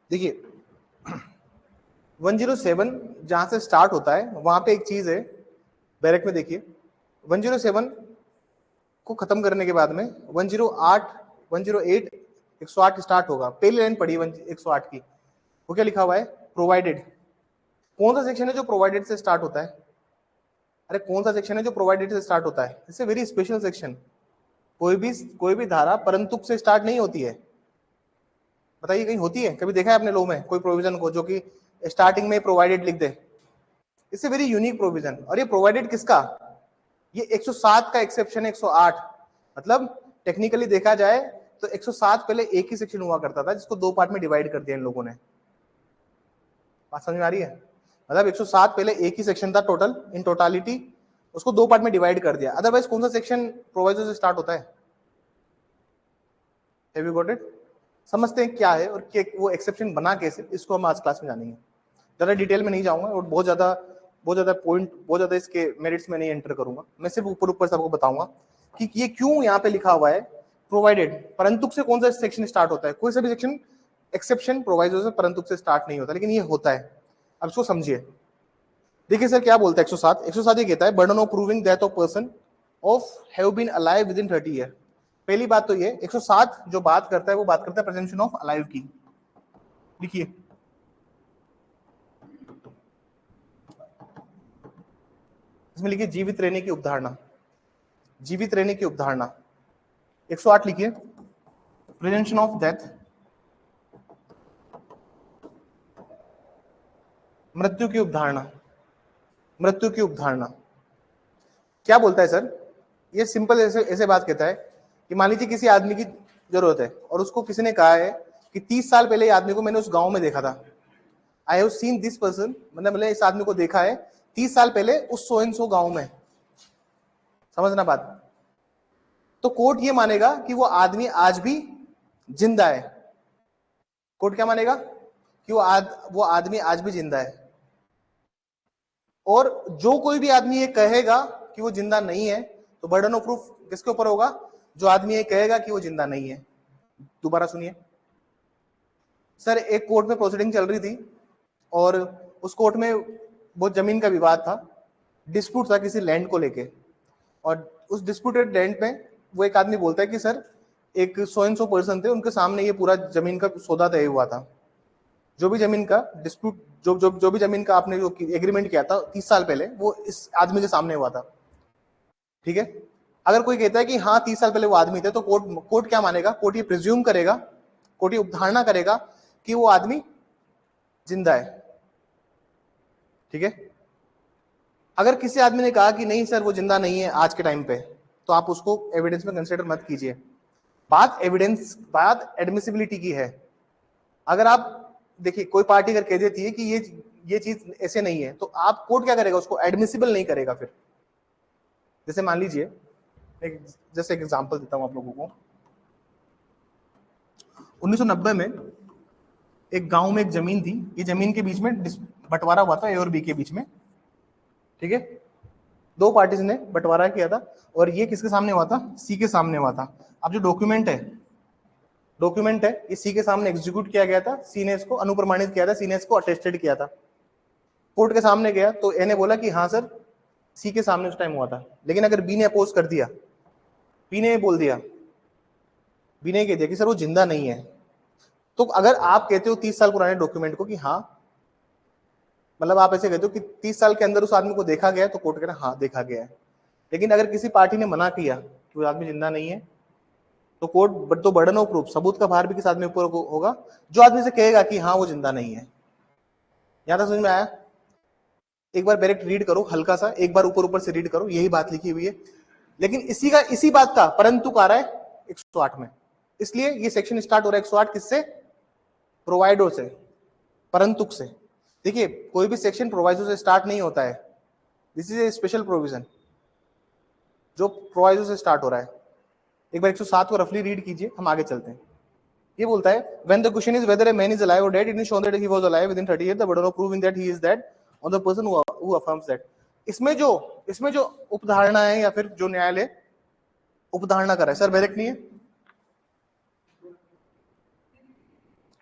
देखिए 107 जहां से स्टार्ट होता है वहां पे एक चीज है बैरक में, देखिए 107 को खत्म करने के बाद में 108 108 108 स्टार्ट होगा। पहली लाइन पढ़ी 108 की, वो क्या लिखा हुआ है? प्रोवाइडेड। कौन सा सेक्शन है जो प्रोवाइडेड से स्टार्ट होता है? अरे कौन सा सेक्शन है जो प्रोवाइडेड से स्टार्ट होता है? It's a very special section. कोई भी धारा परंतुक से स्टार्ट नहीं होती है। बताइए कहीं होती है? कभी देखा है आपने लॉ में कोई प्रोविजन को जो कि स्टार्टिंग में प्रोवाइडेड लिख दे? It's a very unique provision. और ये प्रोवाइडेड किसका? ये 107 का एक्सेप्शन है। 108 मतलब टेक्निकली देखा जाए तो 107 पहले एक ही सेक्शन हुआ करता था जिसको दो पार्ट में डिवाइड कर दिया इन लोगों ने। बात समझ में आ रही है? मतलब 107 पहले एक ही सेक्शन था टोटल, इन टोटालिटी उसको दो पार्ट में डिवाइड कर दिया। अदरवाइज कौन सा सेक्शन प्रोवाइजो से स्टार्ट होता है? Have you got it? समझते हैं क्या है और वो एक्सेप्शन बना कैसे, इसको हम आज क्लास में जानेंगे। ज्यादा डिटेल में नहीं जाऊंगा और बहुत ज्यादा इसके मेरिट्स में नहीं एंटर करूंगा। मैं सिर्फ ऊपर से आपको बताऊंगा कि ये क्यों यहाँ पे लिखा हुआ है प्रोवाइडेड। परंतुक से कौन सा सेक्शन स्टार्ट होता है? कोई सा भी सेक्शन एक्सेप्शन प्रोवाइजो से परंतुक से स्टार्ट नहीं होता, लेकिन ये होता है। अब इसको समझिए। देखिए सर क्या बोलता है 107 ये कहता है burden of proving death of person of have been alive within 30 year. पहली बात तो ये 107 जो बात करता है वो बात करता है प्रेजम्पशन ऑफ अलाइव की। लिखिए इसमें लिखिए जीवित रहने की उपधारणा। जीवित रहने की उपधारणा 108 लिखिए प्रेजम्पशन ऑफ डेथ, मृत्यु की उपधारणा। मृत्यु की उपधारणा क्या बोलता है सर? ये सिंपल ऐसे बात कहता है कि मान लीजिए किसी आदमी की जरूरत है और उसको किसी ने कहा है कि 30 साल पहले आदमी को मैंने उस गांव में देखा था। I have seen this person, मतलब मैंने इस आदमी को देखा है 30 साल पहले उस सो एंड सो गांव में। समझना बात। तो कोर्ट ये मानेगा कि वो आदमी आज भी जिंदा है। कोर्ट क्या मानेगा? कि वो आदमी आज भी जिंदा है। और जो कोई भी आदमी ये कहेगा कि वो जिंदा नहीं है तो बर्डन ऑफ प्रूफ किसके ऊपर होगा? जो आदमी ये कहेगा कि वो जिंदा नहीं है। दोबारा सुनिए सर, एक कोर्ट में प्रोसीडिंग चल रही थी और उस कोर्ट में बहुत जमीन का विवाद था, डिस्प्यूट था किसी लैंड को लेके। और उस डिस्प्यूटेड लैंड में वो एक आदमी बोलता है कि सर एक सो एंड सो पर्सन थे, उनके सामने ये पूरा जमीन का सौदा तय हुआ था। जो भी जमीन का डिस्प्यूट जो भी जमीन का आपने जो एग्रीमेंट किया था 30 साल पहले वो इस आदमी के सामने हुआ था। ठीक है? अगर कोई कहता है कि हाँ 30 साल पहले वो आदमी थे तो कोर्ट क्या मानेगा? कोर्ट ये प्रिज्यूम करेगा, कोर्ट ये उपधारणा करेगा कि वो आदमी जिंदा है। ठीक है? अगर किसी आदमी ने कहा कि नहीं सर वो जिंदा नहीं है आज के टाइम पे, तो आप उसको एविडेंस में कंसिडर मत कीजिए। बात एडमिसिबिलिटी की है। अगर आप देखिए कोई पार्टी अगर कह देती है कि ये चीज ऐसे नहीं है तो आप कोर्ट क्या करेगा? उसको एडमिसिबल नहीं करेगा। फिर जैसे मान लीजिए जैसे एक एग्जांपल देता हूं आप लोगों को। 1990 में एक गांव में एक जमीन थी। ये जमीन के बीच में बंटवारा हुआ था ए और बी के बीच में। ठीक है? दो पार्टीज ने बंटवारा किया था और ये किसके सामने हुआ था? सी के सामने हुआ था। अब जो डॉक्यूमेंट है ये सी के सामने एग्जीक्यूट किया गया था। सी ने इसको अनुप्रमाणित किया था, सी ने इसको अटेस्टेड किया था। कोर्ट के सामने गया तो ए ने बोला कि हाँ सर सी के सामने उस टाइम हुआ था। लेकिन अगर बी ने अपोज कर दिया, बी ने कह दिया कि सर वो जिंदा नहीं है, तो अगर आप कहते हो 30 साल पुराने डॉक्यूमेंट को कि हाँ, मतलब आप ऐसे कहते हो कि 30 साल के अंदर उस आदमी को देखा गया, तो कोर्ट कह रहा है हाँ देखा गया है। लेकिन अगर किसी पार्टी ने मना किया कि वो आदमी जिंदा नहीं है तो कोर्ट तो बर्डन ऑफ प्रूफ, सबूत का भार भी किस आदमी ऊपर होगा? जो आदमी से कहेगा कि हाँ वो जिंदा नहीं है। यहां तक समझ में आया? एक बार डायरेक्ट रीड करो, हल्का सा एक बार ऊपर से रीड करो, यही बात लिखी हुई है। लेकिन इसी बात का परंतुक आ रहा है 108 में। इसलिए ये सेक्शन स्टार्ट हो रहा है 108 किससे? प्रोवाइडो से, परंतुक से। देखिए कोई भी सेक्शन प्रोवाइडो से स्टार्ट नहीं होता है। This is a special provision जो प्रोवाइडो से स्टार्ट हो रहा है। एक बार 107 को रफली रीड कीजिए, हम आगे चलते हैं। ये बोलता है when the question is whether a man is alive or dead, it is shown that he was alive within 30 years, the burden of proving that he is dead on the person who affirms that। इसमें जो उपधारणा है या फिर जो न्यायालय उपधारणा कर रहा है, सर डायरेक्ट नहीं है।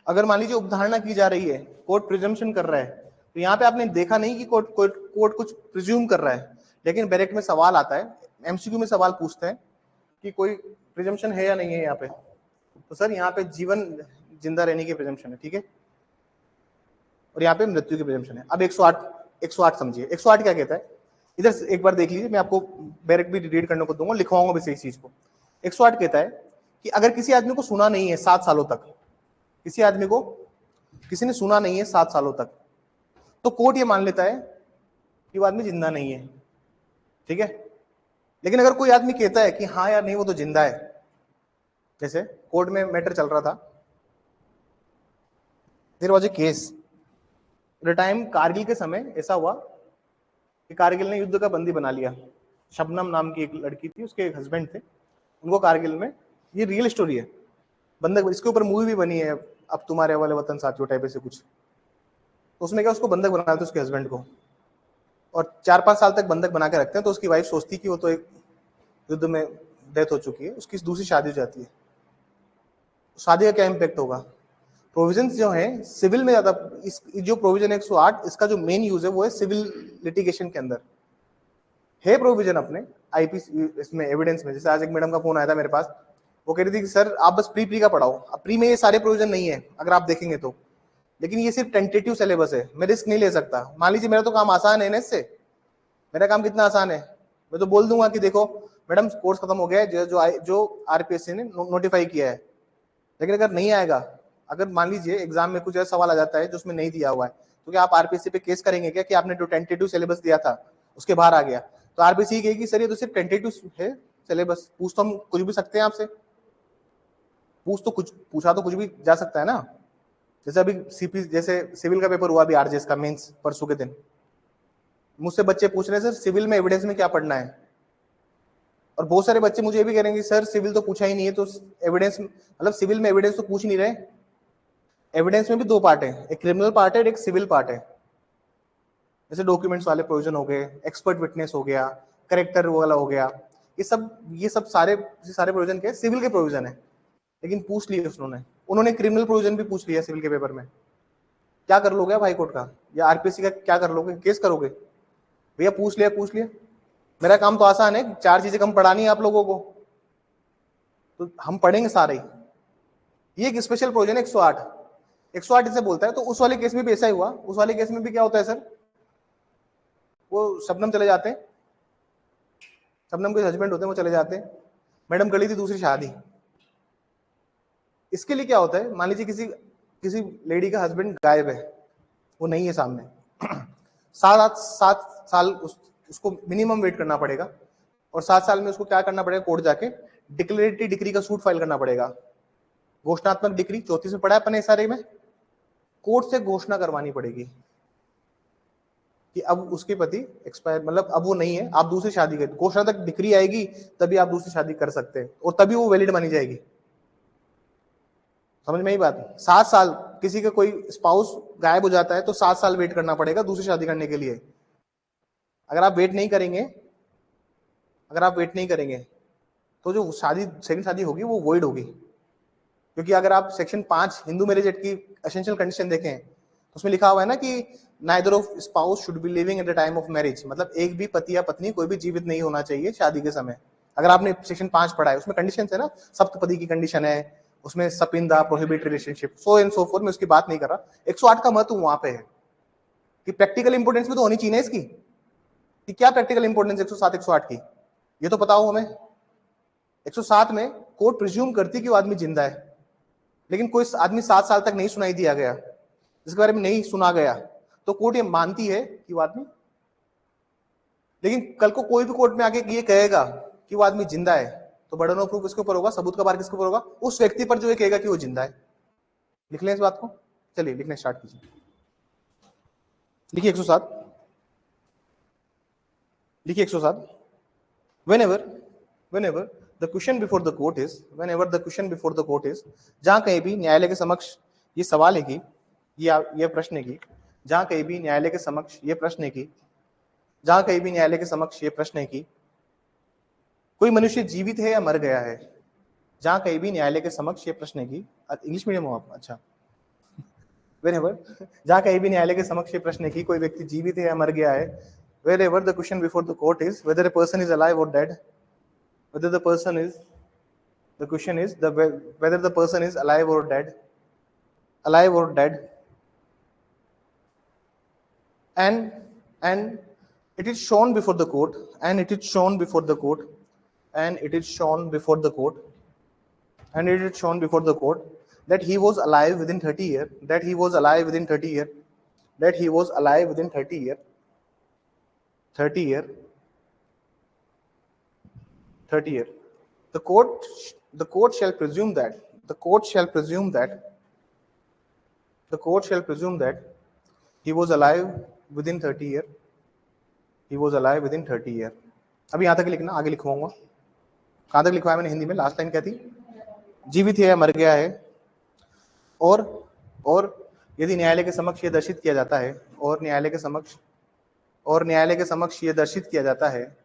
अगर मान लीजिए उपधारणा की जा रही है, कोर्ट प्रिजम्पशन कर रहा है, तो यहाँ पे आपने देखा नहीं कि कोर्ट कुछ प्रिज्यूम कर रहा है, लेकिन बैरेक्ट में सवाल आता है, एमसीक्यू में सवाल पूछते हैं कि कोई प्रिजम्पशन है या नहीं है यहाँ पे, तो सर यहाँ पे जीवन जिंदा रहने की प्रिजम्पशन है, ठीक है, और यहाँ पे मृत्यु की प्रिजम्पशन है। अब 108 समझिए, 108 क्या कहता है, इधर एक बार देख लीजिए, मैं आपको बैरेक्ट भी रीड करने को दूंगा, लिखवाऊंगा भी सही चीज को। 108 कहता है कि अगर किसी आदमी को सुना नहीं है 7 सालों तक, किसी आदमी को किसी ने सुना नहीं है 7 सालों तक, तो कोर्ट ये मान लेता है कि वो आदमी जिंदा नहीं है, ठीक है। लेकिन अगर कोई आदमी कहता है कि हाँ यार नहीं वो तो जिंदा है, जैसे कोर्ट में मैटर चल रहा था, there was a case time Kargil के समय ऐसा हुआ कि कारगिल ने युद्ध का बंदी बना लिया, शबनम नाम की एक लड़की थी, उसके एक हस्बैंड थे, उनको कारगिल में, ये रियल स्टोरी है, बंधक, इसके ऊपर मूवी भी बनी है, अब तुम्हारे वाले वतन साथियों टाइप से कुछ, तो उसमें क्या उसको बंधक बना देते उसके हस्बैंड को, और 4-5 साल तक बंधक बना के रखते हैं, तो उसकी वाइफ सोचती कि वो तो एक युद्ध में डेथ हो चुकी है, उसकी दूसरी शादी हो जाती है, शादी का क्या इम्पैक्ट होगा। प्रोविजंस जो है सिविल में ज्यादा, इस जो प्रोविजन 108 इसका जो मेन यूज है वो है सिविल लिटिगेशन के अंदर है प्रोविजन अपने आईपीसी इसमें एविडेंस में। जैसे आज एक मैडम का फोन आया था मेरे पास, वो कह रही थी कि सर आप बस प्री का पढ़ाओ, अब प्री में ये सारे प्रोविजन नहीं है अगर आप देखेंगे तो, लेकिन ये सिर्फ टेंटेटिव सिलेबस है, मैं रिस्क नहीं ले सकता। मान लीजिए मेरा तो काम आसान है ना, इससे मेरा काम कितना आसान है, मैं तो बोल दूंगा कि देखो मैडम कोर्स खत्म हो गया है, जो आरपीएससी ने नोटिफाई किया है। लेकिन अगर नहीं आएगा, अगर मान लीजिए एग्जाम में कुछ ऐसा सवाल आ जाता है जो उसमें नहीं दिया हुआ है, तो क्या आप आरपीएससी पे केस करेंगे क्या कि आपने जो टेंटेटिव सिलेबस दिया था उसके बाहर आ गया, तो आरपीएससी कहेगी सर ये तो सिर्फ टेंटेटिव है सिलेबस, पूछ तो हम कुछ भी सकते हैं आपसे, पूछा तो कुछ भी जा सकता है ना। जैसे अभी सीपी जैसे सिविल का पेपर हुआ अभी आरजेएस का मेंस परसों के दिन, मुझसे बच्चे पूछ रहे हैं सर सिविल में एविडेंस में क्या पढ़ना है, और बहुत सारे बच्चे मुझे ये भी कह रहे हैं कि सर सिविल तो पूछा ही नहीं है, तो एविडेंस मतलब सिविल में एविडेंस तो पूछ नहीं रहे। एविडेंस में भी 2 पार्ट है, एक क्रिमिनल पार्ट है, एक सिविल पार्ट है। जैसे डॉक्यूमेंट्स वाले प्रोविजन हो गए, एक्सपर्ट विटनेस हो गया, करेक्टर वाला हो गया, ये सब सारे प्रोविजन के सिविल के प्रोविजन है। लेकिन पूछ लिए उन्होंने क्रिमिनल प्रोविजन भी पूछ लिया सिविल के पेपर में। क्या कर लोगे आप हाईकोर्ट का या आरपीएससी का, क्या कर लोगे, केस करोगे? भैया पूछ लिया। मेरा काम तो आसान है, 4 चीजें कम पढ़ानी है आप लोगों को, तो हम पढ़ेंगे सारे। ये एक स्पेशल प्रोविजन है 108 इसे बोलता है। तो उस वाले केस में भी ऐसा ही हुआ। उस वाले केस में भी क्या होता है सर, वो शबनम चले जाते हैं, शबनम के हस्बैंड होते हैं, वो चले जाते हैं, मैडम कर ली थी दूसरी शादी। इसके लिए क्या होता है, मान लीजिए किसी लेडी का हस्बैंड गायब है, वो नहीं है सामने, 7 साल उसको मिनिमम वेट करना पड़ेगा, और 7 साल में उसको क्या करना पड़ेगा, कोर्ट जाके डिक्लेरेटरी डिक्री का सूट फाइल करना पड़ेगा। घोषणात्मक डिक्री 34 में पढ़ा है अपन SRA में, कोर्ट से घोषणा करवानी पड़ेगी कि अब उसके पति एक्सपायर, मतलब अब वो नहीं है, आप दूसरी शादी कर, घोषणा तक डिक्री आएगी तभी आप दूसरी शादी कर सकते हैं, और तभी वो वैलिड मानी जाएगी। समझ में ही बात। 7 साल किसी का कोई स्पाउस गायब हो जाता है तो 7 साल वेट करना पड़ेगा दूसरी शादी करने के लिए। अगर आप वेट नहीं करेंगे तो जो सेकंड शादी होगी वो वॉइड होगी, क्योंकि अगर आप सेक्शन 5 हिंदू मैरिज एक्ट की एसेंशियल कंडीशन देखें तो उसमें लिखा हुआ है ना कि neither of spouse should be living at the time of marriage, मतलब एक भी पति या पत्नी कोई भी जीवित नहीं होना चाहिए शादी के समय। अगर आपने सेक्शन 5 पढ़ा है उसमें कंडीशन है ना, सप्तपदी की कंडीशन है, उसमें sapinda, prohibit relationship, so and so forth, मैं उसकी बात नहीं कर रहा। 108 का महत्व वहां पे है कि प्रैक्टिकल इंपोर्टेंस भी तो होनी चाहिए ना इसकी, कि क्या प्रैक्टिकल इंपोर्टेंस 107 108 की, ये तो पता हो हमें। 107 में कोर्ट प्रिज्यूम करती कि वो आदमी जिंदा है, लेकिन कोई आदमी 7 साल तक नहीं सुनाई दिया गया, जिसके बारे में नहीं सुना गया, तो कोर्ट ये मानती है कि वो आदमी, लेकिन कल को कोई भी कोर्ट में आके ये कहेगा कि वो आदमी जिंदा है, तो बर्डन ऑफ प्रूफ किसके ऊपर होगा, सबूत का भार किसके ऊपर होगा, उस व्यक्ति पर जो ये कहेगा कि वो जिंदा है। लिख लें इस बात को, चलिए लिखने स्टार्ट कीजिए। लिखिए 107, लिखिए 107। whenever the question before the court is, जहां कहीं भी न्यायालय के समक्ष ये सवाल है कि ये प्रश्न है कि, जहां कहीं भी न्यायालय के समक्ष ये प्रश्न है कि, जहां कहीं भी न्यायालय के समक्ष ये प्रश्न है कि कोई मनुष्य जीवित है या मर गया है, जहां कहीं भी न्यायालय के समक्ष ये प्रश्न है कि, इंग्लिश मीडियम हो आप, अच्छा, whenever, जहां कहीं भी न्यायालय के समक्ष ये प्रश्न है कि कोई व्यक्ति जीवित है या मर गया है, wherever the question before the court is whether a person is alive or dead, whether the person is, the question is the whether the person is alive or dead, alive or dead, and it is shown before the court, and it is shown before the court, and it is shown before the court, and it is shown before the court that he was alive within 30 years, that he was alive within 30 years, that he was alive within 30 years, 30 years, 30 years. The court shall presume that, the court shall presume that, the court shall presume that he was alive within 30 years, he was alive within 30 years. अभी यहां तक लिखना, आगे लिखवाऊंगा। कहां तक लिखवाया मैंने हिंदी में? लास्ट लाइन क्या थी? जीवित है या मर गया है, और यदि न्यायालय के समक्ष यह दर्शित किया जाता है, और न्यायालय के समक्ष यह दर्शित किया जाता है,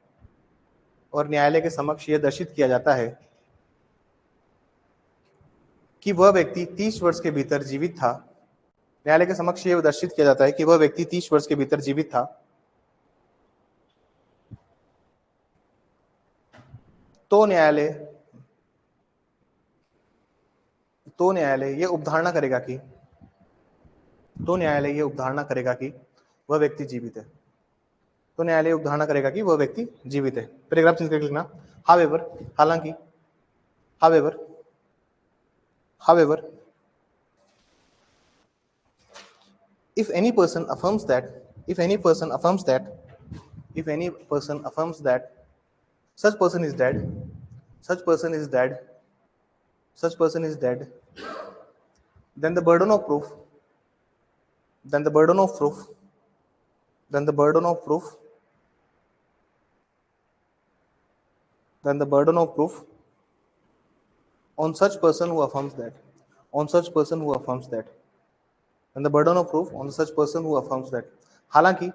और न्यायालय के समक्ष यह दर्शित किया जाता है कि वह व्यक्ति 30 वर्ष के भीतर जीवित था, न्यायालय के समक्ष यह दर्शित किया जाता है कि वह व्यक्ति 30 वर्ष के भीतर जीवित था, तो न्यायालय यह उपधारणा करेगा कि वह व्यक्ति जीवित है। तो न्यायालय उपधारणा करेगा कि वह व्यक्ति जीवित है। पैराग्राफ चेंज करके लिखना, हावेवर, हालांकि, however, if any person affirms that such person is dead, then the burden of proof on such person who affirms that, and the burden of proof on such person who affirms that. हालांकि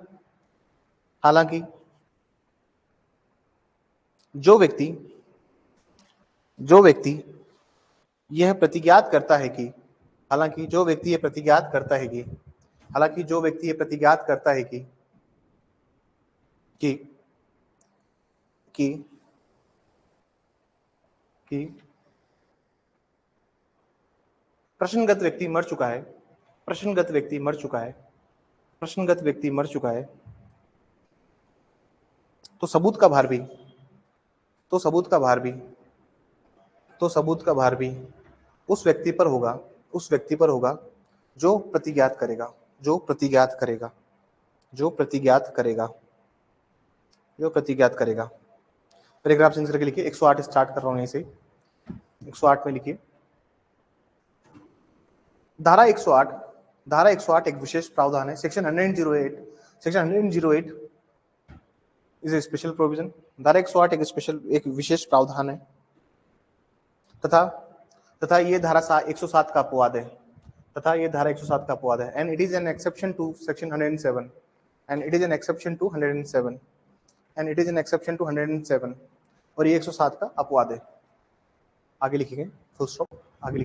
जो व्यक्ति यह प्रतिज्ञात करता है कि प्रश्नगत व्यक्ति मर चुका है, तो सबूत का भार भी उस व्यक्ति पर होगा जो प्रतिज्ञात करेगा। पैराग्राफ चेंज करके लिखिए, 108 स्टार्ट कर रहा हूं यहीं से, 108 में लिखिए। धारा 108 एक विशेष प्रावधान है। Section 108 is a special provision. धारा 108 एक विशेष प्रावधान है तथा ये धारा 107 का अपवाद है, and it is an exception to section 107, और ये 107 का अपवाद है। आगे लिखिए, फुल स्टॉप, आगे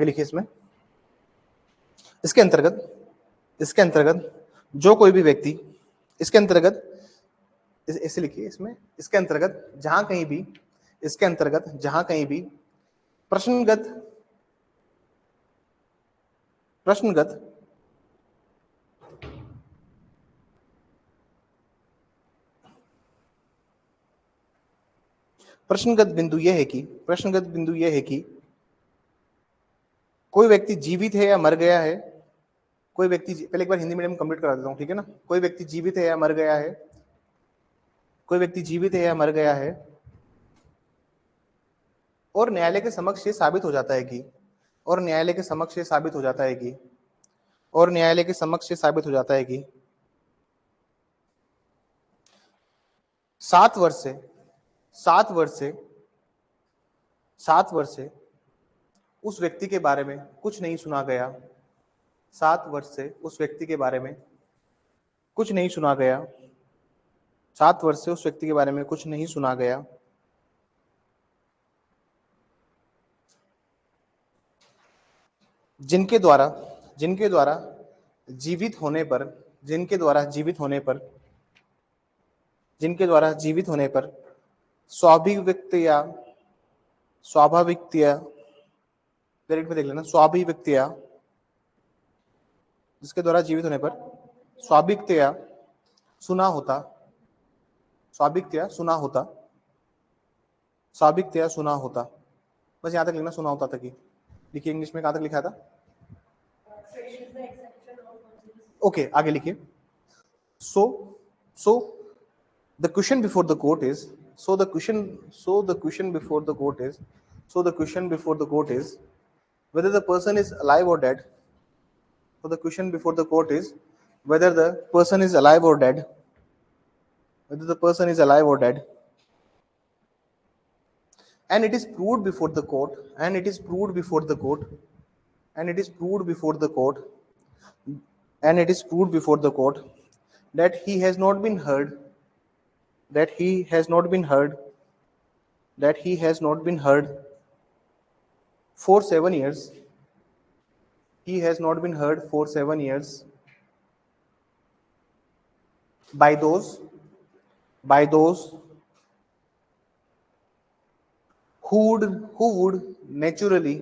लिखिए इसमें, इसके अंतर्गत जो कोई भी व्यक्ति, ऐसे लिखिए इसमें, इसके अंतर्गत जहां कहीं भी प्रश्नगत बिंदु यह है कि कोई व्यक्ति जीवित है या मर गया है, पहले एक बार हिंदी मीडियम कंप्लीट करा देता हूं, ठीक है ना। कोई व्यक्ति जीवित है या मर गया है, और न्यायालय के समक्ष ये साबित हो जाता है कि 7 वर्ष से उस व्यक्ति के बारे में कुछ नहीं सुना गया, 7 वर्ष से उस व्यक्ति के बारे में कुछ नहीं सुना गया, जिनके द्वारा जिनके द्वारा जीवित होने पर जिनके द्वारा जीवित होने पर जिनके द्वारा जीवित होने पर स्वाभिव्यक्तिया स्वाभाविकतया डायरेक्ट में देख लेना, स्वाभिव्यक्तिया, जिसके द्वारा जीवित होने पर स्वाभिकतया सुना होता, स्वाभिकतया सुना होता, स्वाभिकतया सुना होता, बस यहां तक लिखना, सुना होता तक ही। लिखिए इंग्लिश में कहां तक लिखा था, ओके आगे लिखिए। सो the question before the court is the question before the court is whether the person is alive or dead. So the question before the court is whether the person is alive or dead, whether the person is alive or dead, and it is proved before the court, and it is proved before the court, and it is proved before the court, and it is proved before the court that he has not been heard, that he has not been heard, that he has not been heard for 7 years, he has not been heard for 7 years by those who would naturally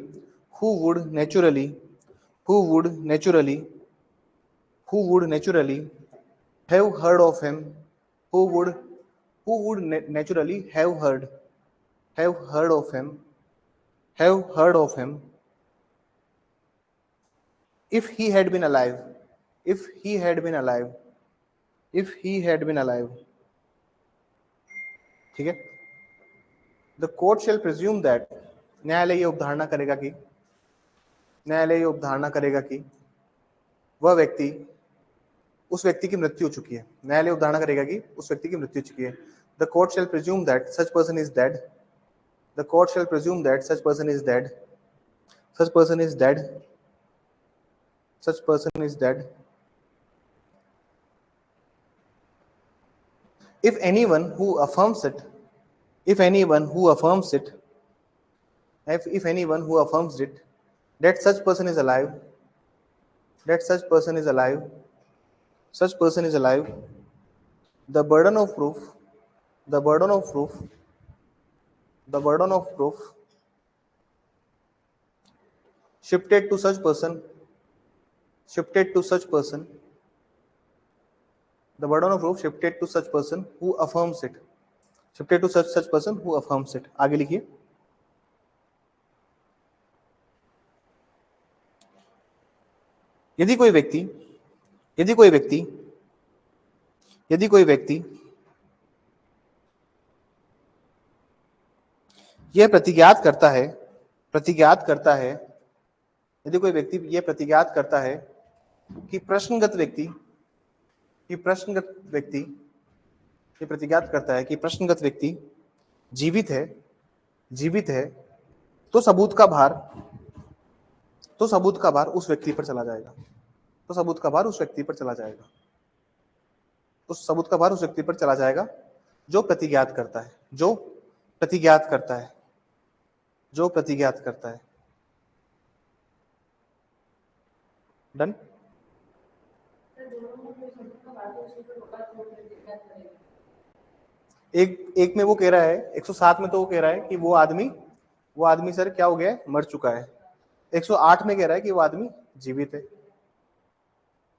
have heard of him, who would naturally have heard of him if he had been alive, ठीक है। The court shell presume that, न्यायालय ये उपधारणा करेगा कि वह व्यक्ति, उस व्यक्ति की मृत्यु हो चुकी है। न्यायालय उपधारणा करेगा कि उस व्यक्ति की मृत्यु हो चुकी है। The court shell presume that such person is dead, the court shell presume that such person is dead, such person is dead, such person is dead. If anyone who affirms it, that such person is alive, the burden of proof shifted to such person, the burden of proof shifted to such person who affirms it, आगे लिखिए। यदि कोई व्यक्ति यह प्रतिज्ञात करता है, यदि कोई व्यक्ति यह प्रतिज्ञात करता है कि प्रश्नगत व्यक्ति जीवित है, तो सबूत का भार उस व्यक्ति पर चला जाएगा, जो प्रतिज्ञात करता है, डन। एक में वो कह रहा है, 107 में तो वो कह रहा है कि वो आदमी सर क्या हो गया है, मर चुका है। 108 में कह रहा है कि वो आदमी जीवित है।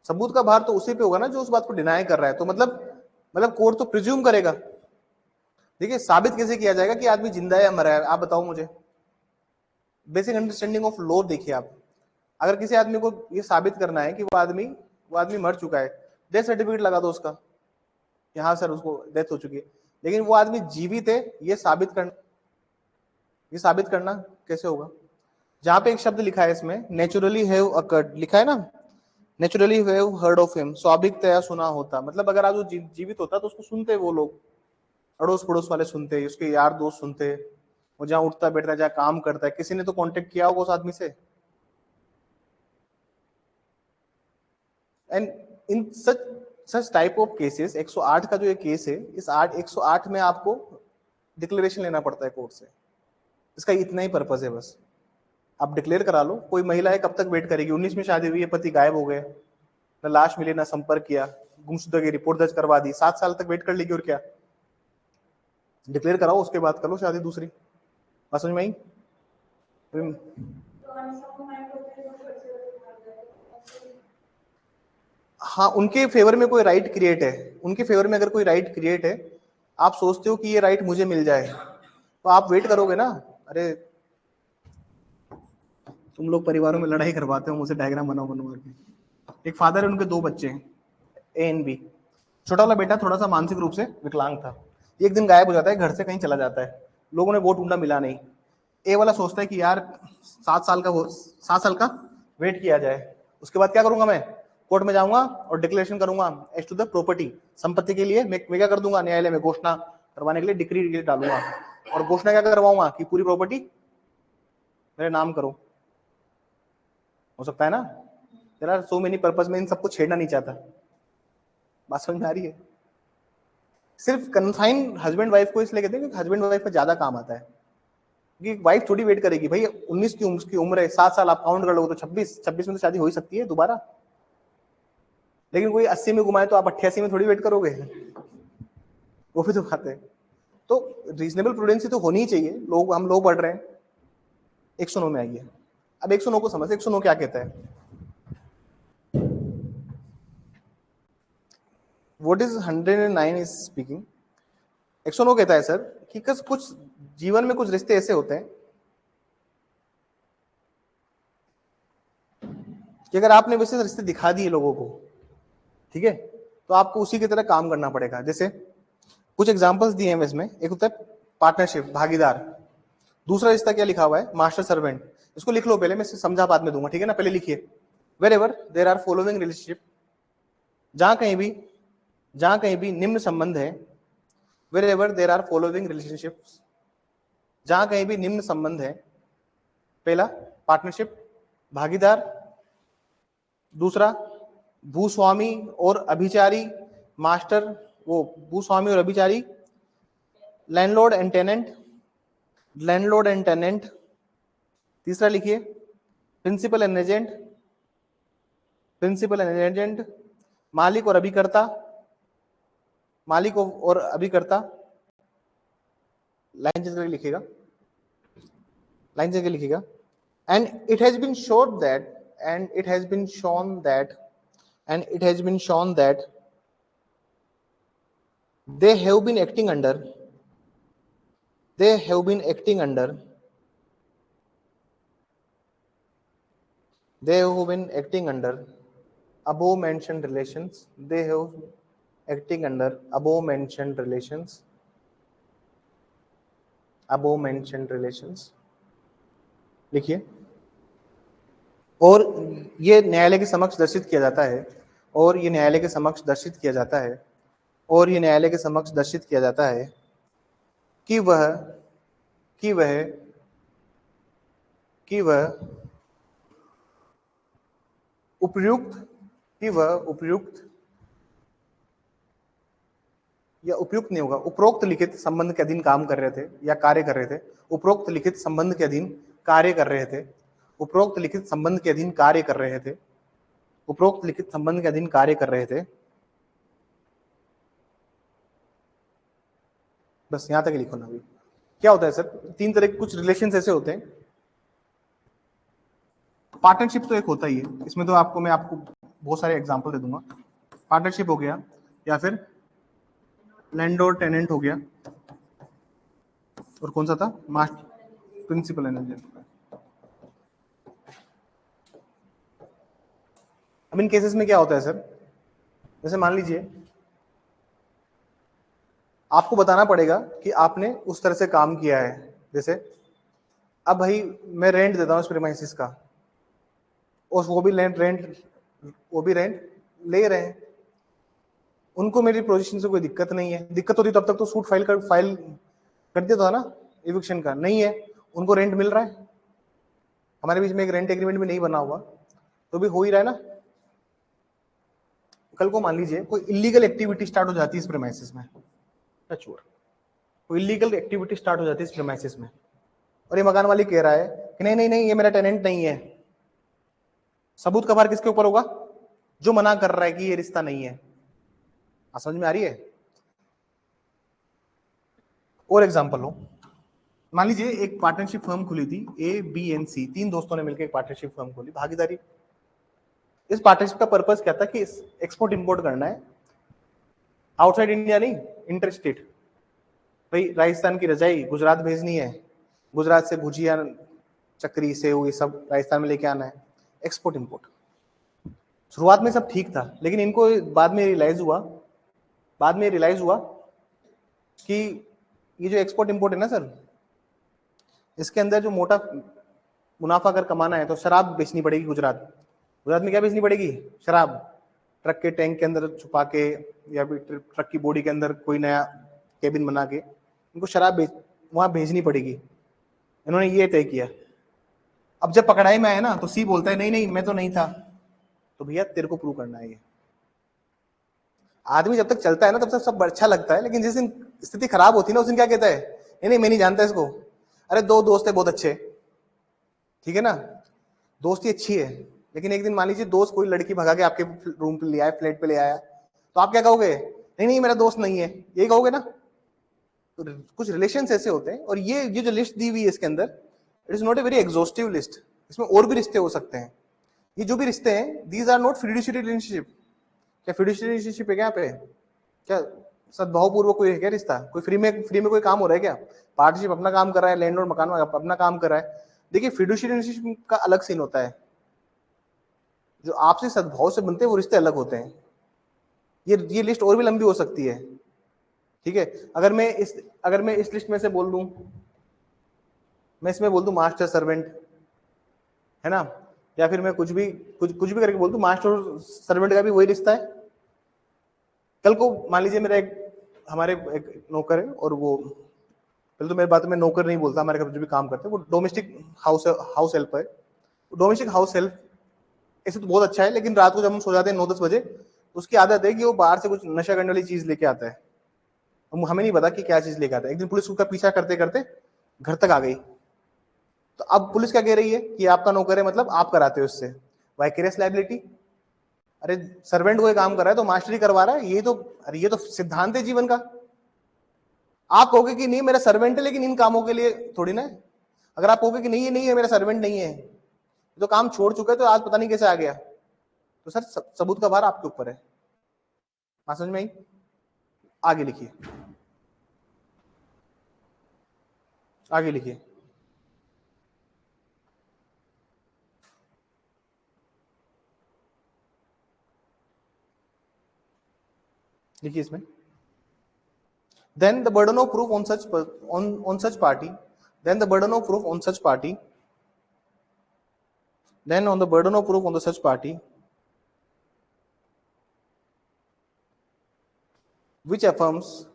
सबूत का भार तो उसी पे होगा ना जो उस बात को डिनाई कर रहा है। तो मतलब कोर्ट तो प्रिज्यूम करेगा। देखिए साबित कैसे किया जाएगा कि आदमी जिंदा है या मरा है, आप बताओ मुझे। बेसिक अंडरस्टैंडिंग ऑफ लॉ देखिए आप, अगर किसी आदमी को ये साबित करना है कि वो आदमी मर चुका है, डेथ सर्टिफिकेट लगा दो उसका, हाँ सर उसको डेथ हो चुकी है, लेकिन वो आदमी जीवित है ये साबित करना कैसे होगा? जहां पे एक शब्द लिखा है इसमें नेचुरली हैव अकर्ड लिखा है ना, naturally have heard of him, स्वाभाविकतया सुना होता। मतलब अगर आज वो जीवित होता तो उसको सुनते, वो लोग अड़ोस पड़ोस वाले सुनते, उसके यार दोस्त सुनते, वो जहां उठता बैठता है, जहां काम करता है, किसी ने तो कांटेक्ट किया होगा उस आदमी से। And in such type of cases, 108 का जो ये केस है, इस 108 में आपको डिक्लेरेशन लेना पड़ता है कोर्ट से। इसका इतना ही पर्पस है बस। आप डिक्लेयर करा लो। कोई महिला है कब तक वेट करेगी? 19 में शादी हुई है, पति गायब हो गए, न लाश मिले न संपर्क किया, गुमशुदा की रिपोर्ट दर्ज करवा दी, 7 साल तक वेट कर लेगी और क्या। डिक्लेयर कराओ, उसके बाद करो शादी दूसरी। बात समझ में आई? हाँ, उनके फेवर में कोई राइट क्रिएट है, उनके फेवर में अगर कोई राइट क्रिएट है, आप सोचते हो कि ये राइट मुझे मिल जाए, तो आप वेट करोगे ना। अरे तुम लोग परिवारों में लड़ाई करवाते हो मुझसे, डायग्राम बनाओ बनवा के। एक फादर है, उनके 2 बच्चे हैं, ए एंड बी। छोटा वाला बेटा थोड़ा सा मानसिक रूप से विकलांग था, एक दिन गायब हो जाता है, घर से कहीं चला जाता है, लोगों ने बहुत ढूंढा, मिला नहीं। ए वाला सोचता है कि यार 7 साल का वेट किया जाए, उसके बाद क्या करूंगा, मैं कोर्ट में जाऊंगा और डिक्लेरेशन करूंगा एज टू द प्रॉपर्टी, संपत्ति के लिए मैं क्या कर दूंगा, न्यायालय में घोषणा करवाने के लिए डिक्री डालूंगा, और घोषणा क्या करवाऊंगा कि पूरी प्रॉपर्टी मेरे नाम करो। हो सकता है ना, there are so many purpose. में इन सबको छेड़ना नहीं चाहता। बात समझ में आ रही है? सिर्फ कन्फाइन हस्बैंड वाइफ को इसलिए कहते हैं कि हस्बैंड वाइफ में ज्यादा काम आता है, क्योंकि वाइफ थोड़ी वेट करेगी भाई, 19 की उम्र है, 7 साल आप काउंट कर लोगे तो 26 में तो शादी हो ही सकती है दोबारा। लेकिन कोई 80 में घुमाए तो आप 88 में थोड़ी वेट करोगे, वो भी तो बात है। तो रीजनेबल प्रूडेंसी तो होनी ही चाहिए। हम लोग पढ़ रहे हैं। 109 में आइए। अब 109 को समझ, 109 क्या कहता है? What is 109 is speaking. 109 कहता है सर कि कुछ जीवन में कुछ रिश्ते ऐसे होते हैं कि अगर आपने वैसे रिश्ते दिखा दिए लोगों को, ठीक है, तो आपको उसी की तरह काम करना पड़ेगा। जैसे कुछ एग्जांपल्स दिए हैं इसमें। एक होता है पार्टनरशिप, भागीदार। दूसरा रिश्ता क्या लिखा हुआ है? Master servant. इसको लिख लो पहले, मैं समझा बाद में दूंगा, ठीक है ना। पहले लिखिए, wherever there are following relationship, जहां कहीं भी निम्न संबंध है। Wherever there are following relationship, जहां कहीं भी निम्न संबंध है। पहला पार्टनरशिप, भागीदार। दूसरा भूस्वामी और अभिचारी, मास्टर, वो भूस्वामी और अभिचारी। Landlord and tenant. तीसरा लिखिए प्रिंसिपल एंड एजेंट। मालिक और अभिकर्ता, लाइन चेंज करके लिखिएगा। And it has been shown that they have been acting under above mentioned relations. लिखिए। और ये न्यायालय के समक्ष दर्शित किया जाता है, और ये न्यायालय के समक्ष दर्शित किया जाता है कि वह उपयुक्त या उपयुक्त नहीं होगा, उपरोक्त लिखित संबंध के अधीन काम कर रहे थे या कार्य कर रहे थे। उपरोक्त लिखित संबंध के अधीन कार्य कर रहे थे। बस यहां तक लिखो ना। अभी क्या होता है सर, 3 तरह के कुछ रिलेशंस ऐसे होते हैं। पार्टनरशिप तो एक होता ही है, इसमें तो मैं आपको बहुत सारे एग्जांपल दे दूंगा। पार्टनरशिप हो गया, या फिर लैंडलॉर्ड टेनेंट हो गया, और कौन सा था? Principal and agent. अब इन केसेस में क्या होता है सर, जैसे मान लीजिए आपको बताना पड़ेगा कि आपने उस तरह से काम किया है। जैसे अब भाई मैं रेंट देता हूँ इस प्रीमाइसिस का, और वो भी रेंट ले रहे हैं। उनको मेरी पोजीशन से कोई दिक्कत नहीं है। दिक्कत होती तब तक तो सूट फाइल कर दिया था ना इविक्शन का। नहीं है, उनको रेंट मिल रहा है। हमारे बीच में एक रेंट एग्रीमेंट भी नहीं बना हुआ, तो भी हो ही रहा है ना। कल को मान लीजिए कोई इलीगल एक्टिविटी स्टार्ट हो जाती है इस प्रीमाइसिस में, कोई इलीगल एक्टिविटी स्टार्ट हो जाती है इस प्रीमाइसिस में, और ये मकान वाली कह रहा है कि नहीं नहीं नहीं ये मेरा टेनेंट नहीं है, सबूत का भार किसके ऊपर होगा? जो मना कर रहा है कि ये रिश्ता नहीं है। समझ में आ रही है? और एग्जांपल लो, मान लीजिए एक पार्टनरशिप फर्म खुली थी, ए बी एंड सी, तीन दोस्तों ने मिलकर एक पार्टनरशिप फर्म खोली, भागीदारी। इस पार्टनरशिप का पर्पस क्या था कि एक्सपोर्ट इंपोर्ट करना है, आउटसाइड इंडिया नहीं, इंटर स्टेट। भाई राजस्थान की रजाई गुजरात भेजनी है, गुजरात से भुजिया चक्री से ये सब राजस्थान में लेके आना है, एक्सपोर्ट इंपोर्ट। शुरुआत में सब ठीक था, लेकिन इनको बाद में रियलाइज हुआ कि ये जो एक्सपोर्ट इंपोर्ट है ना सर, इसके अंदर जो मोटा मुनाफा अगर कमाना है तो शराब बेचनी पड़ेगी। गुजरात में क्या बेचनी पड़ेगी? शराब। ट्रक के टैंक के अंदर छुपा के या फिर ट्रक की बॉडी के अंदर कोई नया केबिन बना के इनको शराब वहां भेजनी पड़ेगी। इन्होंने ये तय किया। अब जब पकड़ाई में आए ना तो सी बोलता है नहीं नहीं मैं तो नहीं था। तो भैया तेरे को प्रूव करना है। ये आदमी जब तक चलता है ना तब तक सब अच्छा लगता है, लेकिन जिस दिन स्थिति खराब होती है ना उस दिन क्या कहता है? नहीं नहीं मैं नहीं जानता इसको। अरे दो दोस्त है बहुत अच्छे, ठीक है ना, दोस्ती अच्छी है, लेकिन एक दिन मान लीजिए दोस्त कोई लड़की भगा के आपके रूम पे ले आया, फ्लैट पे ले आया, तो आप क्या कहोगे? नहीं नहीं मेरा दोस्त नहीं है, यही कहोगे ना। तो कुछ रिलेशंस ऐसे होते हैं। और ये जो लिस्ट दी हुई है इसके अंदर, it is not a very exhaustive list. इसमें और भी रिश्ते हो सकते हैं। ये जो भी रिश्ते हैं, these are not fiduciary relationship. क्या फिड्यूशियरी रिलेशनशिप है क्या पे? क्या सद्भावपूर्वक कोई है क्या रिश्ता? कोई फ्री में कोई काम हो रहा है क्या? पार्टनरशिप अपना काम कर रहा है, लैंडलॉर्ड मकान अपना काम कर रहा है। देखिए फिड्यूशियरी रिलेशनशिप का अलग सीन होता है। जो आपसे सद्भाव से बनते हैं वो रिश्ते अलग होते हैं। ये लिस्ट और भी लंबी हो सकती है, ठीक है। अगर मैं इस लिस्ट में से बोल दूं, मैं इसमें बोल दूं मास्टर सर्वेंट, है ना, या फिर मैं कुछ भी करके बोल दूं, मास्टर और सर्वेंट का भी वही रिश्ता है। कल को मान लीजिए मेरा हमारे एक नौकर है, और वो पहले तो मेरी बात में नौकर नहीं बोलता, हमारे घर जो भी काम करते हैं वो डोमेस्टिक हाउस हेल्प है। डोमेस्टिक हाउस हेल्प ऐसे तो बहुत अच्छा है, लेकिन रात को जब हम सो जाते हैं 9-10 बजे, उसकी आदत है कि वो बाहर से कुछ नशा करने वाली चीज लेके आता है। हमें नहीं पता कि क्या चीज लेके आता है। एक दिन पुलिस उसका पीछा करते करते घर तक आ गई। तो अब पुलिस क्या कह रही है कि आपका नौकर है, मतलब आप कराते हो इससे, वाइकेरियस लायबिलिटी। अरे सर्वेंट कोई काम कर रहा है तो मास्टरी करवा रहा है, ये तो सिद्धांत है जीवन का। आप कहोगे कि नहीं मेरा सर्वेंट है, लेकिन इन कामों के लिए थोड़ी ना है। अगर आप कहोगे कि नहीं ये नहीं है, मेरा सर्वेंट नहीं है, तो काम छोड़ चुका है, तो आज पता नहीं कैसे आ गया, तो सर सबूत का भार आपके ऊपर है। समझ में आई? आगे लिखिए, आगे लिखिए। लिखिए इसमें, then the burden of proof on such party, then the burden of proof on such party, then on the burden of proof on the such party which affirms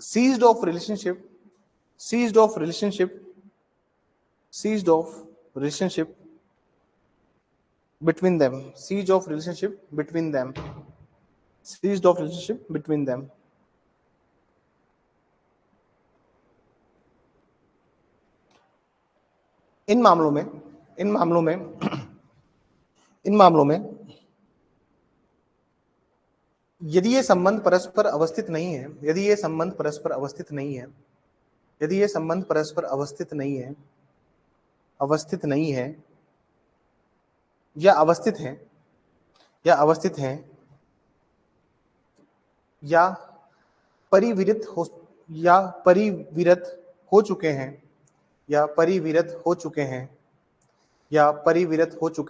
seized of relationship between them, seized of relationship between them. इन मामलों में यदि ये संबंध परस्पर अवस्थित नहीं है, या अवस्थित है या परिविरत हो चुके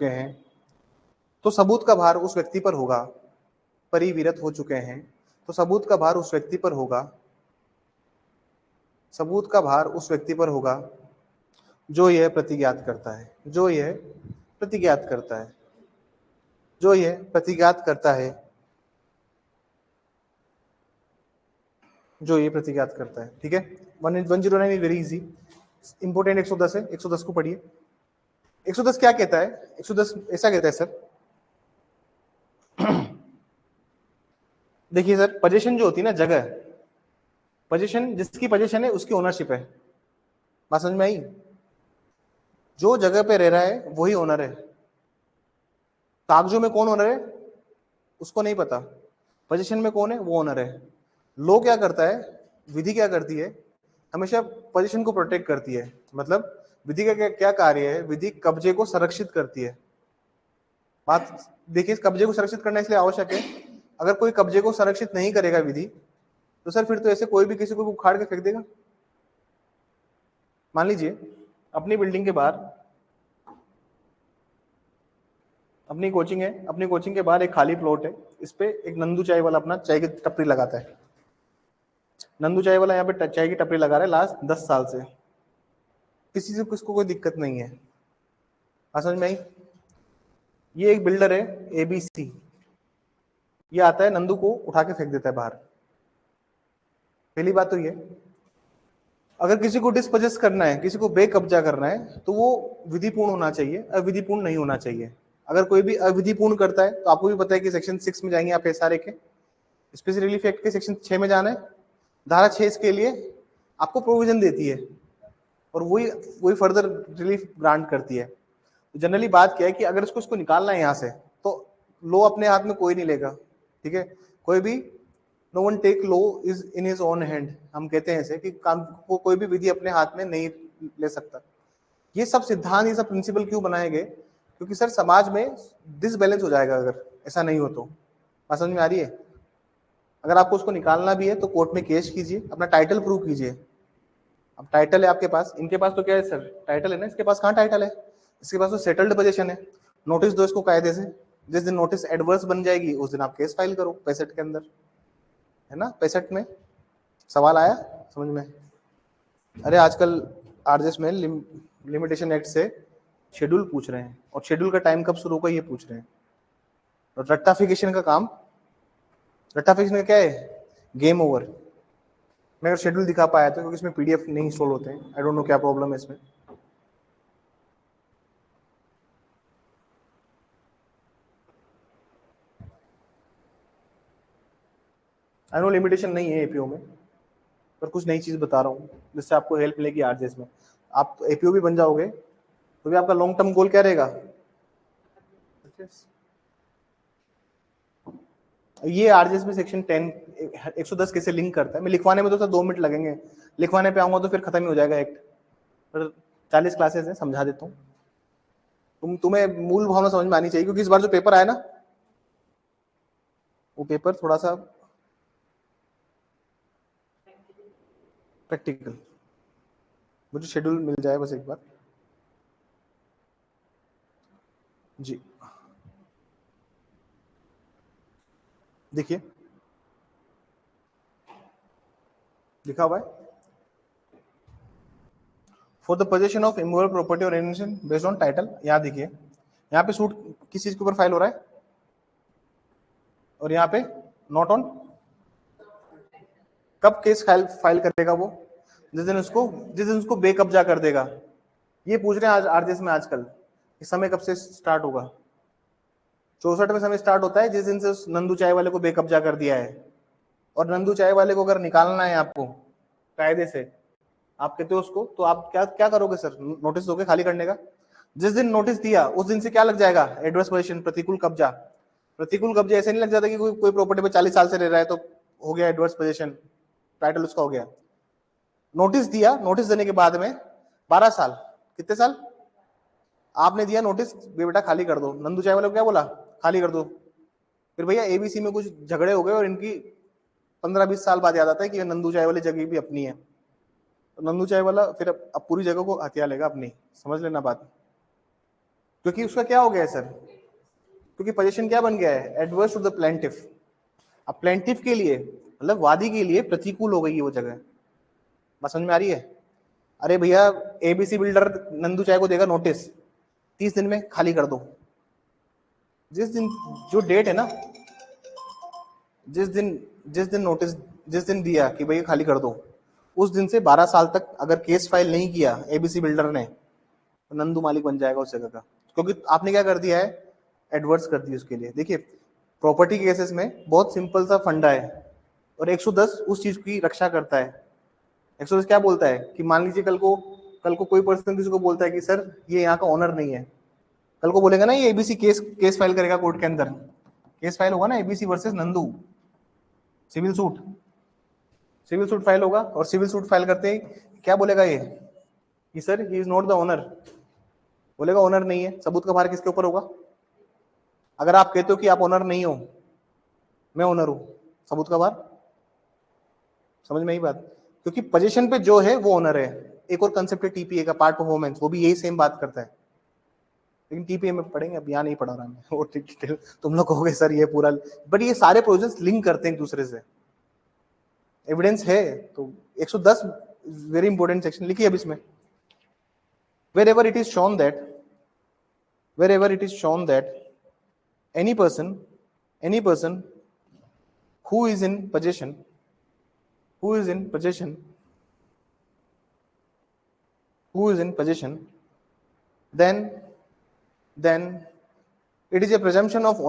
हैं, तो सबूत का भार उस व्यक्ति पर होगा। परिविरत हो चुके हैं तो सबूत का भार उस व्यक्ति पर होगा जो यह प्रतिज्ञात करता है, ठीक है। 109 इज वेरी इजी। इंपोर्टेंट 110 है, 110 को पढ़िए। 110 क्या कहता है? 110 ऐसा कहता है सर, देखिए सर, पोजीशन जो होती है ना, जगह, पोजीशन, जिसकी पोजीशन है उसकी ओनरशिप है। बात समझ में आई? जो जगह पे रह रहा है वही ओनर है। कागजों में कौन ओनर है उसको नहीं पता, पोजीशन में कौन है वो ओनर है। लॉ क्या करता है, विधि क्या करती है, हमेशा पोजीशन को प्रोटेक्ट करती है। मतलब विधि का क्या कार्य है, विधि कब्जे को संरक्षित करती है। बात देखिए, कब्जे को संरक्षित करना इसलिए आवश्यक है, अगर कोई कब्जे को संरक्षित नहीं करेगा विधि, तो सर फिर तो ऐसे कोई भी किसी को उखाड़ के फेंक देगा। मान लीजिए अपनी बिल्डिंग के बाहर, अपनी कोचिंग है, अपनी कोचिंग के बाहर एक खाली प्लॉट है, इस पे एक नंदू चाय वाला अपना चाय की टपरी लगाता है। नंदू चाय वाला यहाँ पे चाय की टपरी लगा रहा है लास्ट 10 साल से, किसी से किसको कोई दिक्कत नहीं है। समझ में आई? ये एक बिल्डर है एबीसी, ये आता है नंदू को उठा के फेंक देता है बाहर। पहली बात तो ये, अगर किसी को डिस्पोजेस करना है, किसी को बेकब्जा करना है, तो वो विधिपूर्ण होना चाहिए, अविधिपूर्ण नहीं होना चाहिए। अगर कोई भी अविधिपूर्ण करता है तो आपको भी पता है कि सेक्शन 6 में जाएंगे आप एसआरए के, स्पेशल रिलीफ एक्ट के सेक्शन 6 में जाना है। धारा 6 इसके लिए आपको प्रोविजन देती है और वही फर्दर रिलीफ ग्रांट करती है। तो जनरली बात क्या है कि अगर इसको निकालना है यहाँ से, तो लॉ अपने हाथ में कोई नहीं लेगा, ठीक है? कोई भी no one take law is in his own hand, हम कहते हैं ऐसे कि काम को कोई भी विधि अपने हाथ में नहीं ले सकता। ये सब सिद्धांत, ये सब प्रिंसिपल क्यों बनाए गए? क्योंकि सर समाज में डिसबैलेंस हो जाएगा अगर ऐसा नहीं हो तो। बात समझ में आ रही है? अगर आपको उसको निकालना भी है तो कोर्ट में केस कीजिए, अपना टाइटल प्रूव कीजिए। अब टाइटल है आपके पास, इनके पास तो क्या है सर, टाइटल है ना, इसके पास कहाँ टाइटल है? इसके पास तो सेटल्ड पोजीशन है। नोटिस दो इसको कायदे से, जिस दिन नोटिस एडवर्स बन जाएगी उस दिन आप केस फाइल करो 65 के अंदर, है ना? 65 में सवाल आया समझ में? अरे आजकल आरजेएस में लिमिटेशन एक्ट से शेड्यूल पूछ रहे हैं, और शेड्यूल का टाइम कब शुरू होगा ये पूछ रहे हैं। और रट्टाफिकेशन का काम, रट्टाफिकेशन का क्या है, गेम ओवर। मैं अगर शेड्यूल दिखा पाया तो, क्योंकि इसमें पीडीएफ नहीं इंस्टॉल होते हैं, आई डोंट नो क्या प्रॉब्लम है इसमें। आई नो लिमिटेशन नहीं है एपीओ में, पर कुछ नई चीज बता रहा हूँ जिससे आपको हेल्प मिलेगी आरजेएस में। आप एपीओ भी बन जाओगे तो भी आपका लॉन्ग टर्म गोल क्या रहेगा? ये आरजेएस में सेक्शन 10 110 कैसे लिंक करता है, मैं लिखवाने में तो सर 2 मिनट लगेंगे, लिखवाने पे आऊंगा तो फिर खत्म ही हो जाएगा एक्ट। पर 40 क्लासेस है, समझा देता हूँ। तुम्हें मूल भावना समझ में आनी चाहिए, क्योंकि इस बार जो पेपर आया ना, वो पेपर थोड़ा सा प्रैक्टिकल, मुझे शेड्यूल मिल जाए बस एक बार जी। देखिए लिखा हुआ है, for the possession of immovable property और इन्वेंशन बेस्ड ऑन टाइटल। यहाँ देखिए, यहाँ पे सूट किस चीज के ऊपर फाइल हो रहा है, और यहाँ पे नॉट ऑन। कब केस फाइल करेगा वो? जिस दिन उसको बेकब्जा कर देगा। ये पूछ रहे हैं आज आरजेएस में आजकल, इस समय कब से स्टार्ट होगा? 64 में समय स्टार्ट होता है जिस दिन से उस नंदू चाय वाले को बेकब्जा कर दिया है। और नंदू चाय वाले को अगर निकालना है आपको कायदे से, आप कहते हो उसको, तो आप क्या क्या करोगे सर? नोटिस दोगे खाली करने का। जिस दिन नोटिस दिया उस दिन से क्या लग जाएगा? एडवर्स पोजीशन, प्रतिकूल कब्जा। प्रतिकूल कब्जा ऐसे नहीं लग जाता कि कोई प्रॉपर्टी पे 40 साल से रह रहा है तो हो गया एडवर्स पोजीशन, टाइटल उसका हो गया। नोटिस दिया, नोटिस देने के बाद में 12 साल, कितने साल आपने दिया नोटिस, बेटा खाली कर दो, नंदू चाय वाले को क्या बोला? खाली कर दो। फिर भैया एबीसी में कुछ झगड़े हो गए और इनकी 15-20 साल बाद याद आता है कि नंदू चाय वाली जगह भी अपनी है, तो नंदू चाय वाला फिर अब पूरी जगह को हथिया लेगा अपनी, समझ लेना बात। क्योंकि उसका क्या हो गया है सर, क्योंकि पोजीशन क्या बन गया है? Adverse to the plaintiff. अब प्लेंटिफ के लिए, मतलब वादी के लिए प्रतिकूल हो गई है वो जगह। बात समझ में आ रही है? अरे भैया एबीसी बिल्डर नंदू चाय को देगा नोटिस, 30 दिन में खाली कर दो। जिस दिन जो डेट है ना, जिस दिन नोटिस जिस दिन दिया कि भैया खाली कर दो, उस दिन से 12 साल तक अगर केस फाइल नहीं किया एबीसी बिल्डर ने, तो नंदू मालिक बन जाएगा उस जगह का। क्योंकि आपने क्या कर दिया है? एडवर्स कर दी उसके लिए। देखिए प्रॉपर्टी केसेस में बहुत सिंपल सा फंडा है, और 110 उस चीज की रक्षा करता है। 110 क्या बोलता है कि मान लीजिए कल को कोई पर्सन किसी को बोलता है कि सर ये यहाँ का ओनर नहीं है, कल को बोलेगा ना ये एबीसी केस फाइल करेगा कोर्ट के अंदर, केस फाइल होगा ना ABC versus Nandu, civil suit file होगा, और सिविल सूट फाइल करते ही क्या बोलेगा ये कि sir he is not the owner, बोलेगा ओनर नहीं है। सबूत का भार किसके ऊपर होगा? अगर आप कहते हो कि आप ओनर नहीं हो, मैं ओनर हूं, सबूत का भार, समझ में आई बात? क्योंकि पोजीशन पे जो है वो ओनर है। एक और कंसेप्ट है टीपीए का, पार्ट परफॉर्मेंस, वो भी यही सेम बात करता है, लेकिन टीपीए में पढ़ेंगे, अब यहाँ नहीं पढ़ा रहा मैं वो डिटेल, तुम लोग कहोगे सर ये पूरा, बट ये सारे प्रोविजंस लिंक करते हैं एक दूसरे से, एविडेंस है। तो 110 वेरी इंपॉर्टेंट सेक्शन लिखिए अब इसमें, wherever it is shown that any person who is in possession then it is a presumption of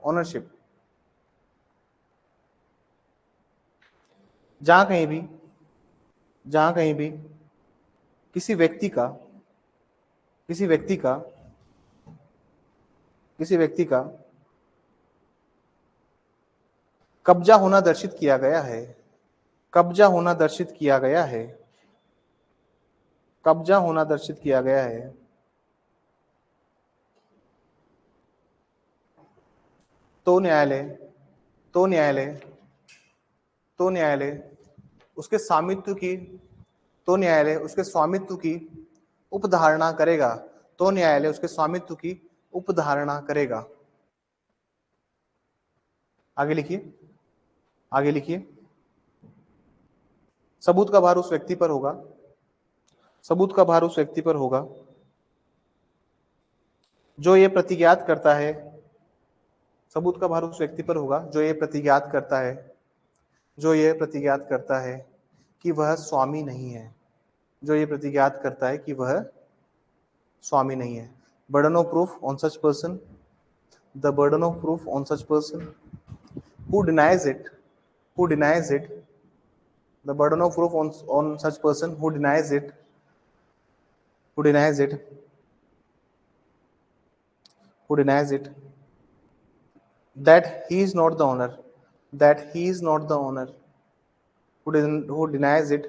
ownership, जहां कहीं भी किसी व्यक्ति का कब्जा होना दर्शित किया गया है, तो न्यायालय उसके स्वामित्व की उपधारणा करेगा। आगे लिखिए सबूत का भार उस व्यक्ति पर होगा जो ये प्रतिज्ञात करता है, कि वह स्वामी नहीं है, burden of proof on such person who denies it, the burden of proof on such person who denies it that he is not the owner, who denies it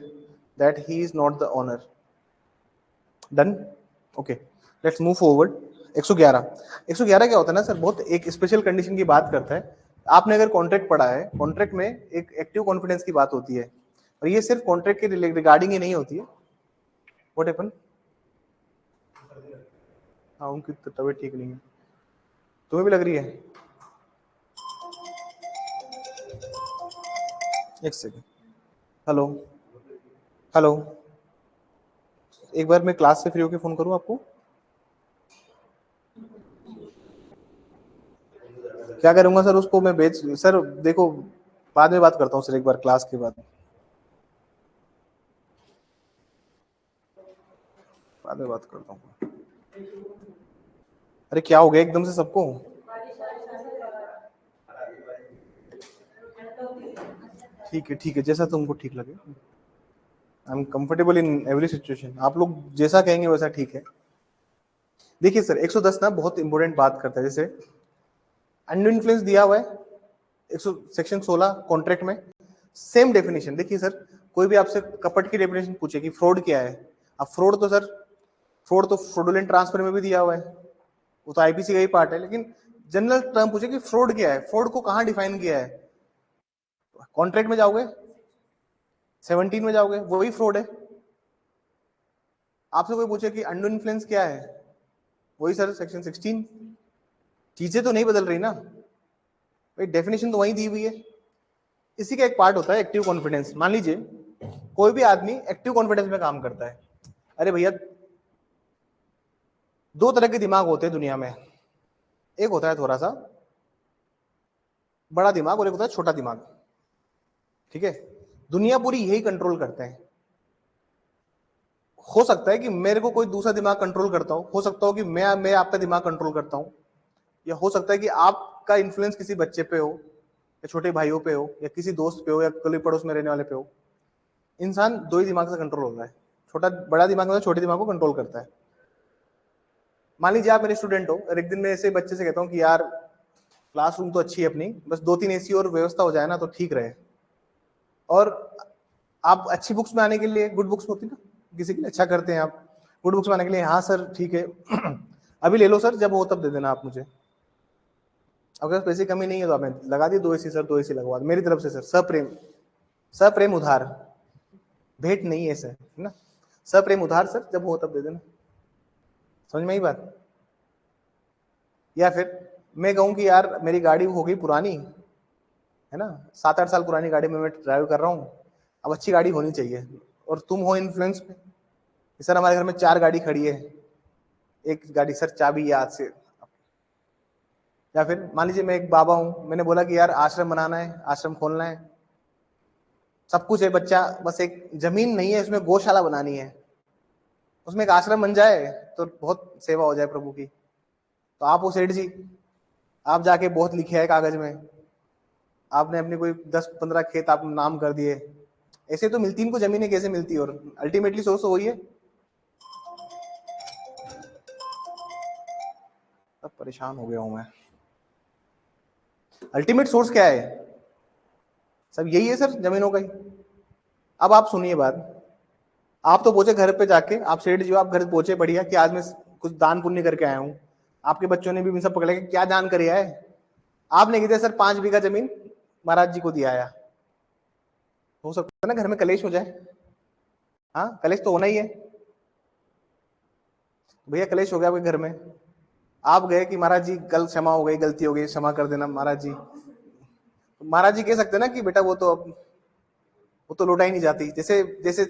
that he is not the owner. Done? Okay, let's move forward. 111 क्या होता है ना sir, बहुत एक special condition की बात करता है। आपने अगर कॉन्ट्रैक्ट पढ़ा है, कॉन्ट्रैक्ट में एक एक्टिव कॉन्फिडेंस की बात होती है, और ये सिर्फ कॉन्ट्रैक्ट के रिगार्डिंग ही नहीं होती है। What happen? हाँ, उनकी तबीयत ठीक नहीं है, तुम्हें भी लग रही है? एक सेकेंड, हेलो, एक बार मैं क्लास से फ्री होके फोन करूं आपको? क्या करूंगा सर, उसको मैं सर देखो बाद में बात करता हूँ सर, एक बार क्लास के बाद में बात करता हूँ। अरे क्या हो गया एकदम से सबको? ठीक है, जैसा तुमको ठीक लगे। I am comfortable in every situation, आप लोग जैसा कहेंगे वैसा ठीक है। देखिए सर 110 ना बहुत इंपॉर्टेंट बात करता है, जैसे अनड्यू इन्फ्लुएंस दिया हुआ है सेक्शन 16 कॉन्ट्रैक्ट में, सेम डेफिनेशन। देखिए सर, कोई भी आपसे कपट की डेफिनेशन पूछे कि फ्रॉड क्या है, अब फ्रॉड तो फ्रॉडुलेंट ट्रांसफर में भी दिया हुआ है, वो तो आईपीसी का ही पार्ट है, लेकिन जनरल टर्म पूछे कि फ्रॉड क्या है, फ्रॉड को कहां डिफाइन किया है? कॉन्ट्रैक्ट में जाओगे, 17 में जाओगे, वही फ्रॉड है। आपसे कोई पूछे कि अनड्यू इन्फ्लुएंस क्या है, वही सर सेक्शन 16। चीजें तो नहीं बदल रही ना भाई, डेफिनेशन तो वही दी हुई है। इसी का एक पार्ट होता है एक्टिव कॉन्फिडेंस। मान लीजिए कोई भी आदमी एक्टिव कॉन्फिडेंस में काम करता है। अरे भैया, दो तरह के दिमाग होते हैं दुनिया में, एक होता है थोड़ा सा बड़ा दिमाग और एक होता है छोटा दिमाग, ठीक है? दुनिया पूरी यही कंट्रोल करते हैं। हो सकता है कि मेरे को कोई दूसरा दिमाग कंट्रोल करता हो सकता हो कि मैं आपका दिमाग कंट्रोल करता हूं, या हो सकता है कि आपका इन्फ्लुएंस किसी बच्चे पे हो, या छोटे भाइयों पे हो, या किसी दोस्त पे हो, या गली पड़ोस में रहने वाले पे हो। इंसान दो ही दिमाग से कंट्रोल होता है, बड़ा दिमाग में छोटे दिमाग को कंट्रोल करता है। मान लीजिए आप मेरे स्टूडेंट हो और एक दिन मैं ऐसे बच्चे से कहता हूँ कि यार क्लासरूम तो अच्छी है अपनी, बस 2-3 एसी और व्यवस्था हो जाए ना तो ठीक रहे। और आप अच्छी बुक्स में आने के लिए, गुड बुक्स होती है ना, किसी के लिए अच्छा करते हैं आप, गुड बुक्स में आने के लिए, हाँ सर ठीक है अभी ले लो सर, जब हो तब दे देना आप मुझे, अगर पैसे कमी नहीं है तो आपने लगा दी 2 एसी सर, 2 एसी लगवा मेरी तरफ से सर, सप्रेम उधार, भेंट नहीं है सर, है ना, सप्रेम उधार सर, जब हो तब दे देना। समझ में आई बात? या फिर मैं कहूँ कि यार मेरी गाड़ी हो गई पुरानी, है ना, 7-8 साल पुरानी गाड़ी में मैं ड्राइव कर रहा हूँ, अब अच्छी गाड़ी होनी चाहिए, और तुम हो इन्फ्लुएंस पे, सर हमारे घर में 4 गाड़ी खड़ी है, एक गाड़ी सर चाबी याद से। या फिर मान लीजिए मैं एक बाबा हूँ, मैंने बोला कि यार आश्रम बनाना है, आश्रम खोलना है, सब कुछ है, बच्चा बस एक जमीन नहीं है, उसमें गौशाला बनानी है, उसमें एक आश्रम बन जाए तो बहुत सेवा हो जाए प्रभु की। तो आप हो सेठ जी, आप जाके बहुत लिखे है कागज में, आपने अपनी कोई 10-15 खेत आप नाम कर दिए, ऐसे तो मिलती इनको जमीनें कैसे मिलती है? और अल्टीमेटली सोर्स तो वही है। अब परेशान हो गया हूं मैं। अल्टीमेट सोर्स क्या है? सब यही है सर, जमीनों का ही। अब आप सुनिए बात, आप तो पहुंचे घर पे जाके, आप सेठ जी हो, आप घर पहुंचे बढ़िया कि आज मैं कुछ दान पुण्य करके आया हूँ, आपके बच्चों ने भी सब पकड़े कि क्या दान करिया है, आपने कहते सर 5 बीघा जमीन महाराज जी को दिया आया। हो सकता है ना घर में कलेश हो जाए, हाँ कलेश तो होना ही है भैया, कलेश हो गया आपके घर में, आप गए कि महाराज जी कल क्षमा हो गई, गलती हो गई, क्षमा कर देना महाराज जी। महाराज जी कह सकते हैं ना कि बेटा वो तो लौटा ही नहीं जाती, जैसे जैसे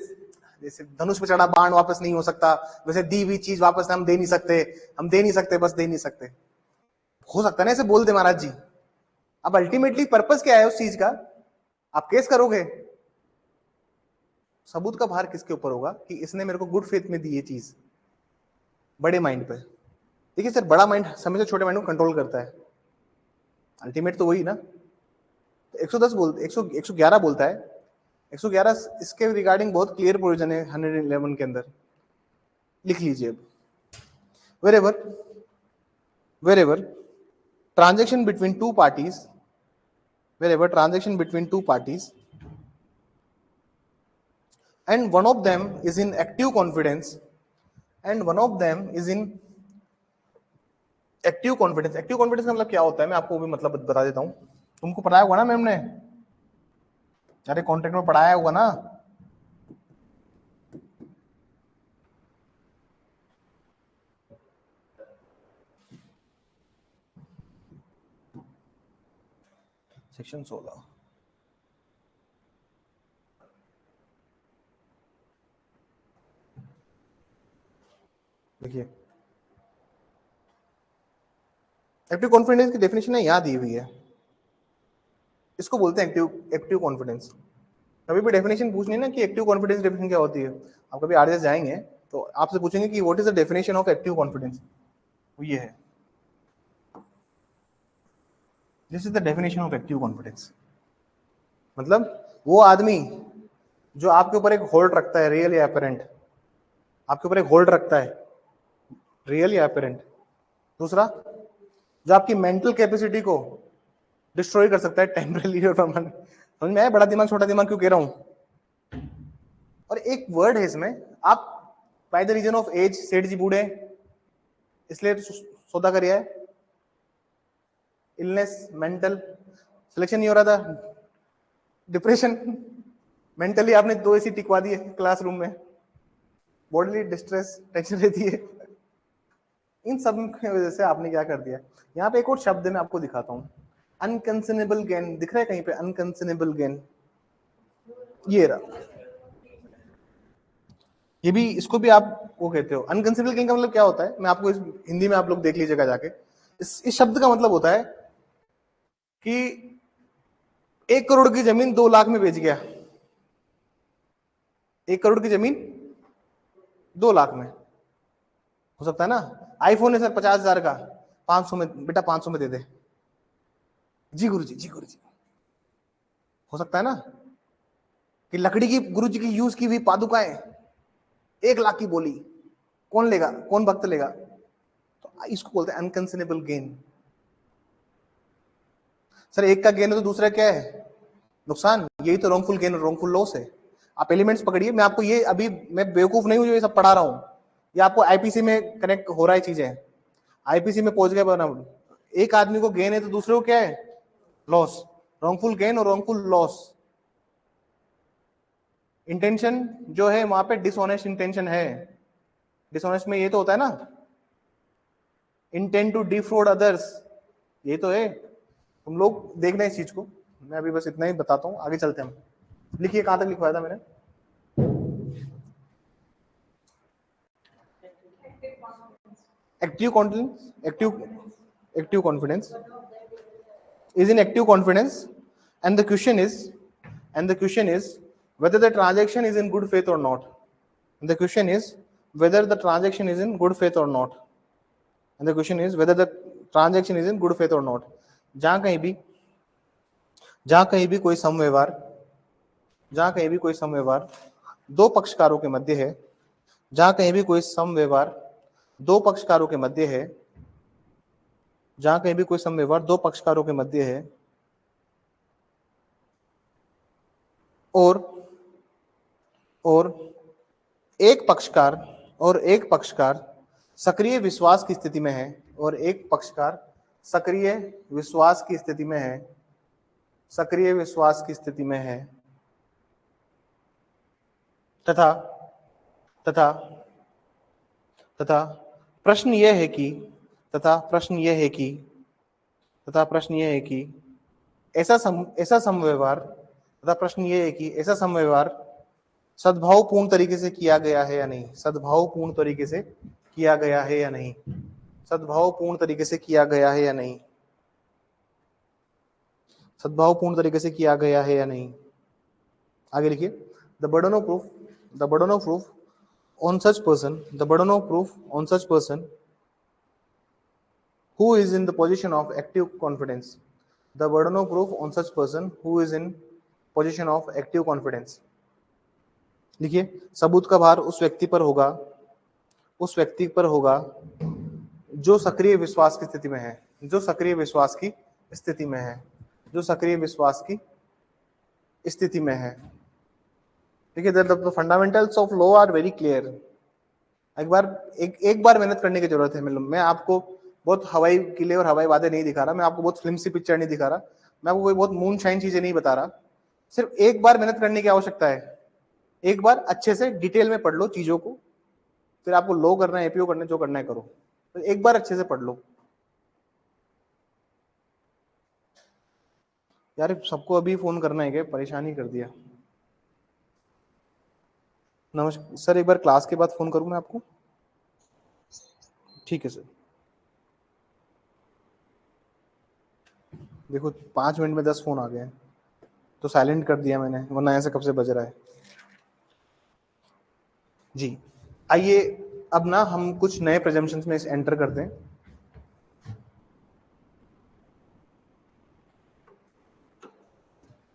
जैसे धनुष पे चढ़ा बाण वापस नहीं हो सकता, वैसे दी हुई चीज वापस हम दे नहीं सकते, बस दे नहीं सकते। हो सकता है ना ऐसे बोल दे महाराज जी। अब अल्टीमेटली पर्पस क्या है उस चीज का? आप केस करोगे, सबूत का भार किसके ऊपर होगा कि इसने मेरे को गुड फेथ में दी ये चीज, बड़े माइंड पे। देखिए सर, बड़ा माइंड हमेशा छोटे माइंड को कंट्रोल करता है, अल्टीमेट तो वही ना। 110 बोलते 111 बोलता है, 111 इसके रिगार्डिंग बहुत क्लियर प्रोविजन है 111 के अंदर, लिख लीजिए अब। wherever transaction between two parties, wherever transaction between two parties and one of them is in active confidence, and one of them is in active confidence. Active confidence का मतलब क्या होता है, मैं आपको भी मतलब बता देता हूँ, तुमको पढ़ाया होगा ना मैम ने, अरे कॉन्ट्रैक्ट में पढ़ाया होगा ना, सेक्शन 16। देखिए एक्टिव कॉन्फिडेंस की डेफिनेशन है, यहाँ दी हुई है, इसको बोलते हैं एक्टिव कॉन्फिडेंस। कभी भी डेफिनेशन पूछनी ना कि एक्टिव कॉन्फिडेंस डेफिनेशन क्या होती है, आप कभी आरएस जाएंगे तो आपसे पूछेंगे कि what is the definition of active confidence, ये है, this is the definition of active confidence. मतलब वो आदमी जो आपके ऊपर एक होल्ड रखता है, रियल या अपरेंट, आपके ऊपर एक होल्ड रखता है, रियल या अपरेंट। दूसरा, जो आपकी मेंटल कैपेसिटी को डिस्ट्रॉय कर सकता है टेम्परेली और परमानेंट। समझ में आया बड़ा दिमाग छोटा दिमाग क्यों कह रहा हूं? और एक वर्ड है इसमें, आप by the reason of age, सेठ जी बूढ़े इसलिए सौदा करिए, इलनेस, मेंटल सिलेक्शन नहीं हो रहा था, डिप्रेशन, मेंटली आपने 2 एसी टिकवा दिए क्लासरूम में, बॉडीली डिस्ट्रेस, टेंशन रहती है, इन सब की वजह से आपने क्या कर दिया। यहाँ पे एक और शब्द मैं आपको दिखाता हूँ, अनकंसनेबल गेन, दिख रहा है कहीं पे अनकंसनेबल गेन, ये रहा, ये भी, इसको भी आप वो कहते हो। अनकंसनेबल गेन का मतलब क्या होता है, मैं आपको हिंदी में आप लोग देख लीजिएगा जाके, इस शब्द का मतलब होता है कि 1 करोड़ की जमीन 2 लाख में बेच गया, 1 करोड़ की जमीन 2 लाख में, हो सकता है ना। आईफोन है सर 50,000 का, 500 में बेटा, 500 में दे दे, जी गुरु जी, जी गुरु जी, हो सकता है ना। कि लकड़ी की गुरु जी की यूज की हुई पादुकाएं 1 लाख की बोली, कौन लेगा, कौन भक्त लेगा? तो इसको बोलते हैं अनकंसेनेबल गेन। सर एक का गेन है तो दूसरा क्या है? नुकसान। यही तो रॉन्गफुल गेन और रॉन्गफुल लॉस है। आप एलिमेंट्स पकड़िए, मैं आपको ये अभी, मैं बेवकूफ नहीं हूं जो ये सब पढ़ा रहा हूं, ये आपको आईपीसी में कनेक्ट हो रहा है चीजें, आईपीसी में पहुंच गए बना। एक आदमी को गेन है तो दूसरे को क्या है? लॉस। रॉन्गफुल गेन और रॉन्गफुल लॉस। इंटेंशन जो है वहां पे डिसऑनेस्ट इंटेंशन है। डिसऑनेस्ट में ये तो होता है ना, इंटेंट टू डिफ्रॉड अदर्स, ये तो है। तुम लोग देखना इस चीज को, मैं अभी बस इतना ही बताता हूँ, आगे चलते हैं हम। लिखिए कहां तक लिखवाया था मैंने? Active confidence, active confidence is in active confidence, and the question is whether the transaction is in good faith or not. And the question is whether the transaction is in good faith or not. And the question is whether the transaction is in good faith or not. जहां कहीं भी कोई समव्यवहार दो पक्षकारों के मध्य है, जहां कहीं भी कोई समव्यवहार दो पक्षकारों के मध्य है, जहां कहीं भी कोई समव्यवहार दो पक्षकारों के मध्य है, और एक पक्षकार सक्रिय विश्वास की स्थिति में है, और एक पक्षकार सक्रिय विश्वास की स्थिति में है, सक्रिय विश्वास की स्थिति में है, तथा प्रश्न यह है कि ऐसा समव्यवहार सद्भावपूर्ण तरीके से किया गया है या नहीं, सद्भावपूर्ण तरीके से किया गया है या नहीं, सद्भावपूर्ण तरीके से किया गया है या नहीं, सद्भावपूर्ण तरीके से किया गया है या नहीं। आगे लिखिए, the burden of proof on such person, the burden of proof on such person who is in the position of active confidence, the burden of proof on such person who is in position of active confidence. लिखिए, सबूत का भार उस व्यक्ति पर होगा जो सक्रिय विश्वास की स्थिति में है, जो सक्रिय विश्वास की स्थिति में है, जो सक्रिय विश्वास की स्थिति में है। देखिए, the fundamentals of law are very clear. एक बार मेहनत करने की जरूरत है। मैं आपको बहुत हवाई किले और हवाई वादे नहीं दिखा रहा, मैं आपको बहुत फिल्म सी पिक्चर नहीं दिखा रहा, मैं आपको कोई बहुत मून शाइन चीजें नहीं बता रहा। सिर्फ एक बार मेहनत करने की आवश्यकता है। एक बार अच्छे से डिटेल में पढ़ लो चीजों को, फिर आपको लॉ करना है, एपीओ करना है, जो करना है करो, तो एक बार अच्छे से पढ़ लो। यार सबको अभी फोन करना है क्या? परेशानी कर दिया। नमस्कार सर, एक बार क्लास के बाद फोन करूं मैं आपको? ठीक है सर। देखो 5 मिनट में 10 फोन आ गए, तो साइलेंट कर दिया मैंने, वरना ऐसे कब से बज रहा है जी। आइए अब ना हम कुछ नए प्रेजम्पशंस में एंटर करते हैं।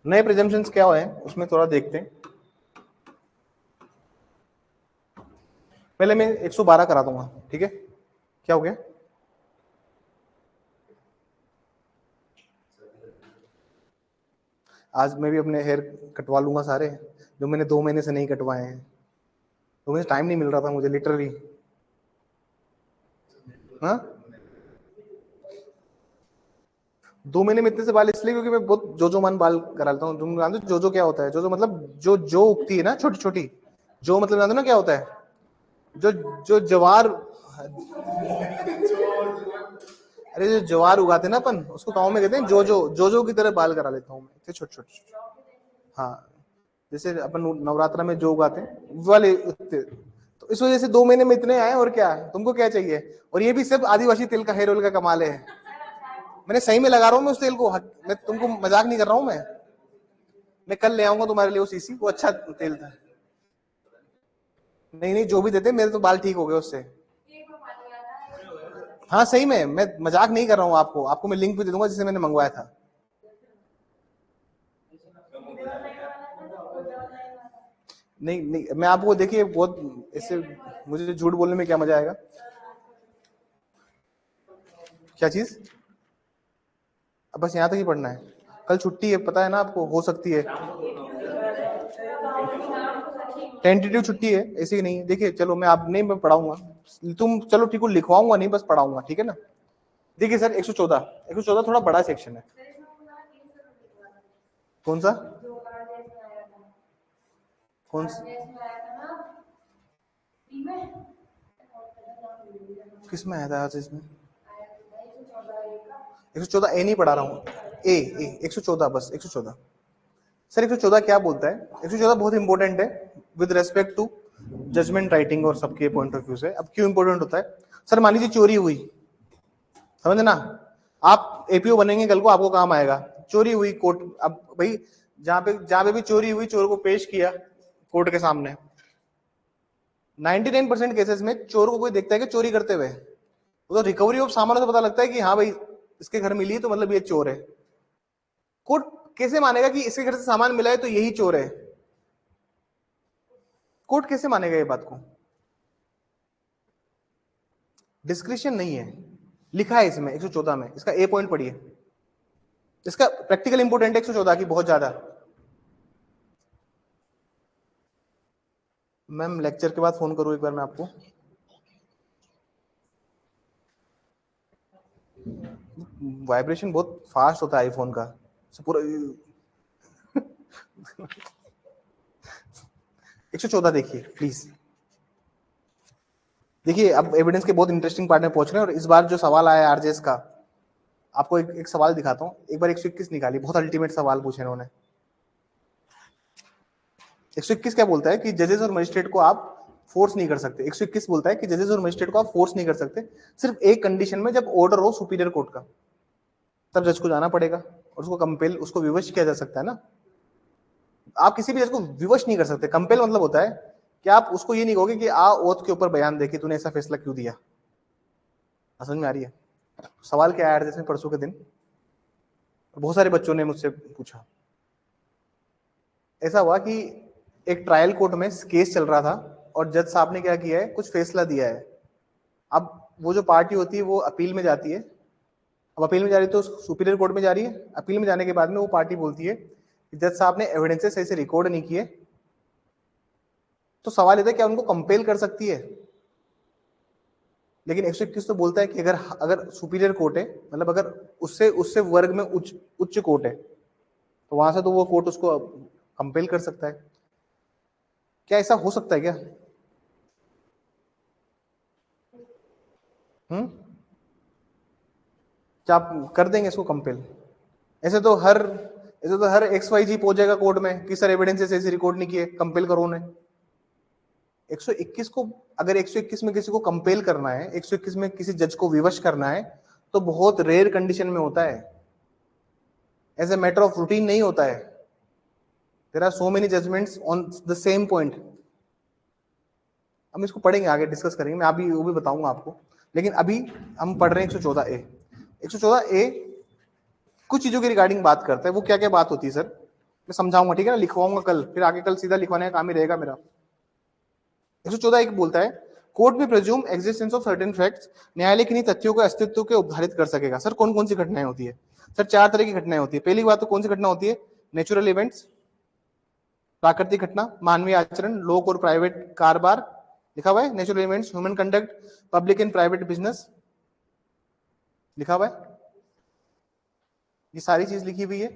नए प्रेजम्पशंस क्या है उसमें थोड़ा देखते हैं। पहले मैं 112 करा दूंगा, ठीक है? क्या हो गया? आज मैं भी अपने हेयर कटवा लूंगा सारे, जो मैंने 2 महीने से नहीं कटवाए हैं, तो मुझे टाइम नहीं मिल रहा था मुझे लिटरली। हाँ 2 महीने में इतने से बाल इसलिए क्योंकि मैं बहुत जो मान बाल करा लेता हूँ। तुम जानते हो जो क्या होता है? जो मतलब जो उगती है ना छोटी छोटी, जो मतलब जानते हो ना क्या होता है? जो जवार, अरे जो जवार उगाते ना अपन, उसको गाँव में कहते हैं जो की तरह बाल करा लेता हूँ मैं, इतने छोटे छोटे। हाँ जैसे अपन नवरात्रा में जो उगाते हैं वाले उगते। तो इस वजह से 2 महीने में इतने आए, और क्या तुमको क्या चाहिए? और ये भी सिर्फ आदिवासी तेल का, हेयर ऑयल का कमाल है। मैंने सही में लगा रहा हूँ मैं उस तेल को, मैं तुमको मजाक नहीं कर रहा हूँ। मैं कल ले आऊंगा तुम्हारे लिए वो सीसी, वो अच्छा तेल था। नहीं जो भी देते मेरे तो बाल ठीक हो गए उससे। हाँ सही में, मैं मजाक नहीं कर रहा हूँ। आपको मैं लिंक भी दे दूंगा जिसे मैंने मंगवाया था। नहीं नहीं, मैं आपको देखिए बहुत इससे मुझे झूठ बोलने में क्या मजा आएगा। क्या चीज? अब बस यहाँ तक ही पढ़ना है, कल छुट्टी है पता है ना आपको, हो सकती है टेंटेटिव छुट्टी है, ऐसी नहीं है। देखिए चलो मैं आप नहीं, मैं पढ़ाऊंगा, तुम चलो ठीक है, लिखवाऊंगा नहीं, बस पढ़ाऊंगा, ठीक है ना। देखिए सर 114 थोड़ा बड़ा सेक्शन है। कौन सा? कौन सा? किस में आया था आज इसमें? 114 ए नहीं पढ़ा रहा हूँ, ए 114 बस 114। सर 114 क्या बोलता है? 114 बहुत इंपॉर्टेंट है with respect to judgment writing और सबके पॉइंट ऑफ व्यू से। अब क्यों इंपॉर्टेंट होता है सर? मान लीजिए चोरी हुई, समझ ना, आप एपीओ बनेंगे कल को, आपको काम आएगा। चोरी हुई कोर्ट, अब भाई जहां पे भी चोरी हुई, चोर को पेश किया कोर्ट के सामने। 99% केसेस में चोर को कोई देखता है कि चोरी करते हुए, तो रिकवरी ऑफ सामान से पता लगता है कि हाँ भाई इसके घर मिली है तो मतलब ये चोर है। कोर्ट कैसे मानेगा कि इसके घर से सामान मिला है तो यही चोर है? कोर्ट कैसे मानेगा ये बात को? डिस्क्रिप्शन नहीं है, लिखा है इसमें 114 में, इसका ए पॉइंट पढ़िए, इसका प्रैक्टिकल इंपोर्टेंट है 114 की बहुत ज्यादा। मैम लेक्चर के बाद फोन करूं एक बार मैं आपको। वाइब्रेशन बहुत फास्ट होता है आईफोन का पूरा। 114 देखिए प्लीज। देखिए अब एविडेंस के बहुत इंटरेस्टिंग पार्ट में पहुंच रहे हैं, और इस बार जो सवाल आया आरजेएस का, आपको एक सवाल दिखाता हूँ। एक बार 121 निकाली, बहुत अल्टीमेट सवाल पूछे इन्होंने। 121 क्या बोलता है कि जजेस और मजिस्ट्रेट को आप फोर्स नहीं कर सकते। 121 बोलता है कि जजेस और मजिस्ट्रेट को आप फोर्स नहीं कर सकते, सिर्फ एक कंडीशन में, जब ऑर्डर हो सुपीरियर कोर्ट का, तब जज को जाना पड़ेगा और उसको कंपेल, उसको विवश किया जा सकता है ना। आप किसी भी जज को विवश नहीं कर सकते। कंपेल मतलब होता है कि आप उसको ये नहीं कहोगे कि आ ओथ के ऊपर बयान दे कि तूने ऐसा फैसला क्यों दिया। समझ में आ रही है? सवाल क्या आया जैसे परसों के दिन, बहुत सारे बच्चों ने मुझसे पूछा। ऐसा हुआ कि एक ट्रायल कोर्ट में केस चल रहा था और जज साहब ने क्या किया है, कुछ फैसला दिया है। अब वो जो पार्टी होती है वो अपील में जाती है। अब अपील में जा रही है तो सुपीरियर कोर्ट में जा रही है। अपील में जाने के बाद में वो पार्टी बोलती है कि जज साहब ने एविडेंसेस सही से रिकॉर्ड नहीं किए। तो सवाल ये था क्या उनको कंपेल कर सकती है? लेकिन 121 तो बोलता है कि अगर अगर सुपीरियर कोर्ट है, मतलब अगर उससे उससे वर्ग में उच्च कोर्ट है, तो वहां से तो वो कोर्ट उसको कंपेल कर सकता है। क्या ऐसा हो सकता है क्या? क्या आप कर देंगे इसको कंपेल? ऐसे तो हर XYZ पहुंच जाएगा कोर्ट में कि सर एविडेंसेस ऐसे रिकॉर्ड नहीं किए, कंपेल करो उन्हें। 121 को, अगर 121 में किसी को कंपेल करना है, 121 में किसी जज को विवश करना है, तो बहुत रेयर कंडीशन में होता है, as a matter of routine नहीं होता है। There are so many judgments on the same point. हम इसको पढ़ेंगे, आगे डिस्कस करेंगे, मैं अभी वो भी बताऊंगा आपको। लेकिन अभी हम पढ़ रहे हैं 114A। 114A कुछ चीजों के रिगार्डिंग बात करता है। वो क्या क्या बात होती है सर, मैं समझाऊंगा, ठीक है ना, लिखवाऊंगा कल, फिर आगे कल सीधा लिखवाने का काम ही रहेगा मेरा। 114 एक बोलता है कोर्ट में प्रेज्यूम एग्जिस्टेंस ऑफ सर्टेन फैक्ट्स, न्यायालय किन्हीं तथ्यों के अस्तित्व के उद्धारित कर सकेगा। सर कौन कौन सी घटनाएं होती है? सर 4 तरह की घटनाएं होती है। पहली बात तो कौन सी घटना होती है? नेचुरल इवेंट्स, प्राकृतिक घटना, मानवीय आचरण, लोक और प्राइवेट कारोबार, लिखा हुआ है natural events, human conduct, public and private business, लिखा हुआ है, ये सारी चीज लिखी हुई है।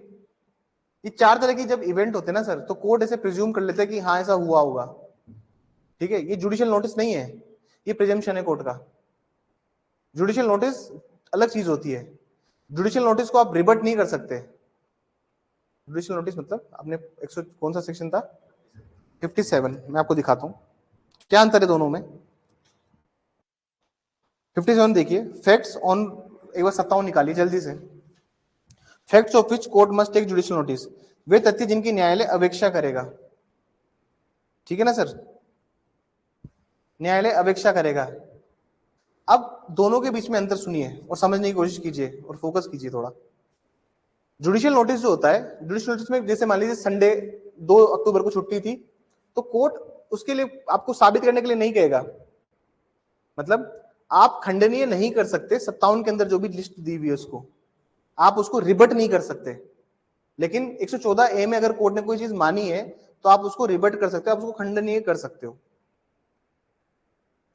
ये 4 तरह की जब इवेंट होते हैं ना सर, तो कोर्ट ऐसे प्रिज्यूम कर लेते हैं कि हाँ ऐसा हुआ होगा, ठीक है। ये जुडिशियल नोटिस नहीं है, ये प्रिजम्पशन है कोर्ट का। जुडिशियल नोटिस अलग चीज होती है। जुडिशियल नोटिस को आप रिबट नहीं कर सकते। जुडिशियल नोटिस मतलब आपने कौन सा सेक्शन था? 57, मैं आपको दिखाता हूं क्या अंतर है दोनों में। 57 देखिए, फैक्ट्स ऑन, एक बार 57 निकालिए जल्दी से। Facts of which court must take judicial notice, वे तथ्य जिनकी न्यायालय अपेक्षा करेगा, ठीक है ना सर, न्यायालय अपेक्षा करेगा। अब दोनों के बीच में अंतर सुनिए और समझने की कोशिश कीजिए और फोकस कीजिए थोड़ा। जुडिशियल नोटिस जो होता है, जुडिशियल नोटिस में जैसे मान लीजिए संडे 2 अक्टूबर को छुट्टी थी, तो कोर्ट उसके लिए आपको साबित करने के लिए नहीं कहेगा, मतलब आप खंडनीय नहीं कर सकते 57 के अंदर जो भी लिस्ट दी हुई है उसको, आप उसको रिबट नहीं कर सकते। लेकिन 114A में अगर कोर्ट ने कोई चीज मानी है तो आप उसको रिबट कर सकते हो, आप उसको खंडनीय कर सकते हो।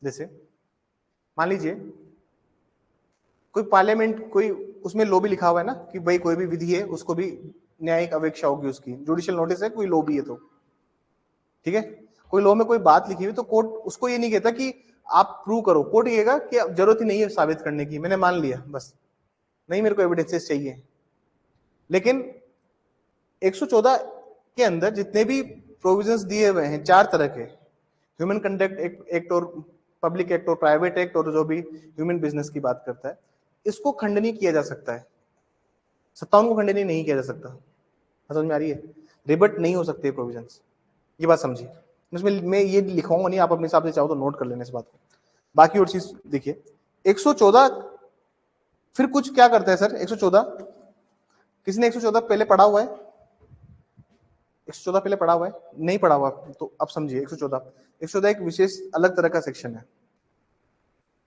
जैसे मान लीजिए कोई पार्लियामेंट, कोई उसमें लॉ भी लिखा हुआ है ना कि भाई कोई भी विधि है उसको भी न्यायिक अपेक्षा होगी, उसकी जुडिशियल नोटिस है, कोई लॉ भी है तो ठीक है, कोई लॉ में कोई बात लिखी हुई तो कोर्ट उसको ये नहीं कहता कि आप प्रूव करो, कोर्ट कहेगा कि जरूरत ही नहीं है साबित करने की, मैंने मान लिया बस, नहीं मेरे को एविडेंसेस चाहिए। लेकिन 114 के अंदर जितने भी प्रोविजंस दिए हुए हैं 4 तरह के, ह्यूमन कंडक्ट एक्ट और पब्लिक एक्ट और प्राइवेट एक्ट और जो भी ह्यूमन बिजनेस की बात करता है, इसको खंडनीय किया जा सकता है। 57 को खंडनीय नहीं किया जा सकता। समझ में आ रही है? रिबट नहीं हो सकते प्रोविजंस, ये बात समझिए। इसमें मैं ये लिखवाऊंगा नहीं, आप अपने हिसाब से चाहो तो नोट कर लेना इस बात को। बाकी और चीज देखिए 114 फिर कुछ क्या करता है सर 114, किसी ने 114 पहले पढ़ा हुआ है? 114 पहले पढ़ा हुआ है? नहीं पढ़ा हुआ तो अब समझिए 114 एक विशेष अलग तरह का सेक्शन है।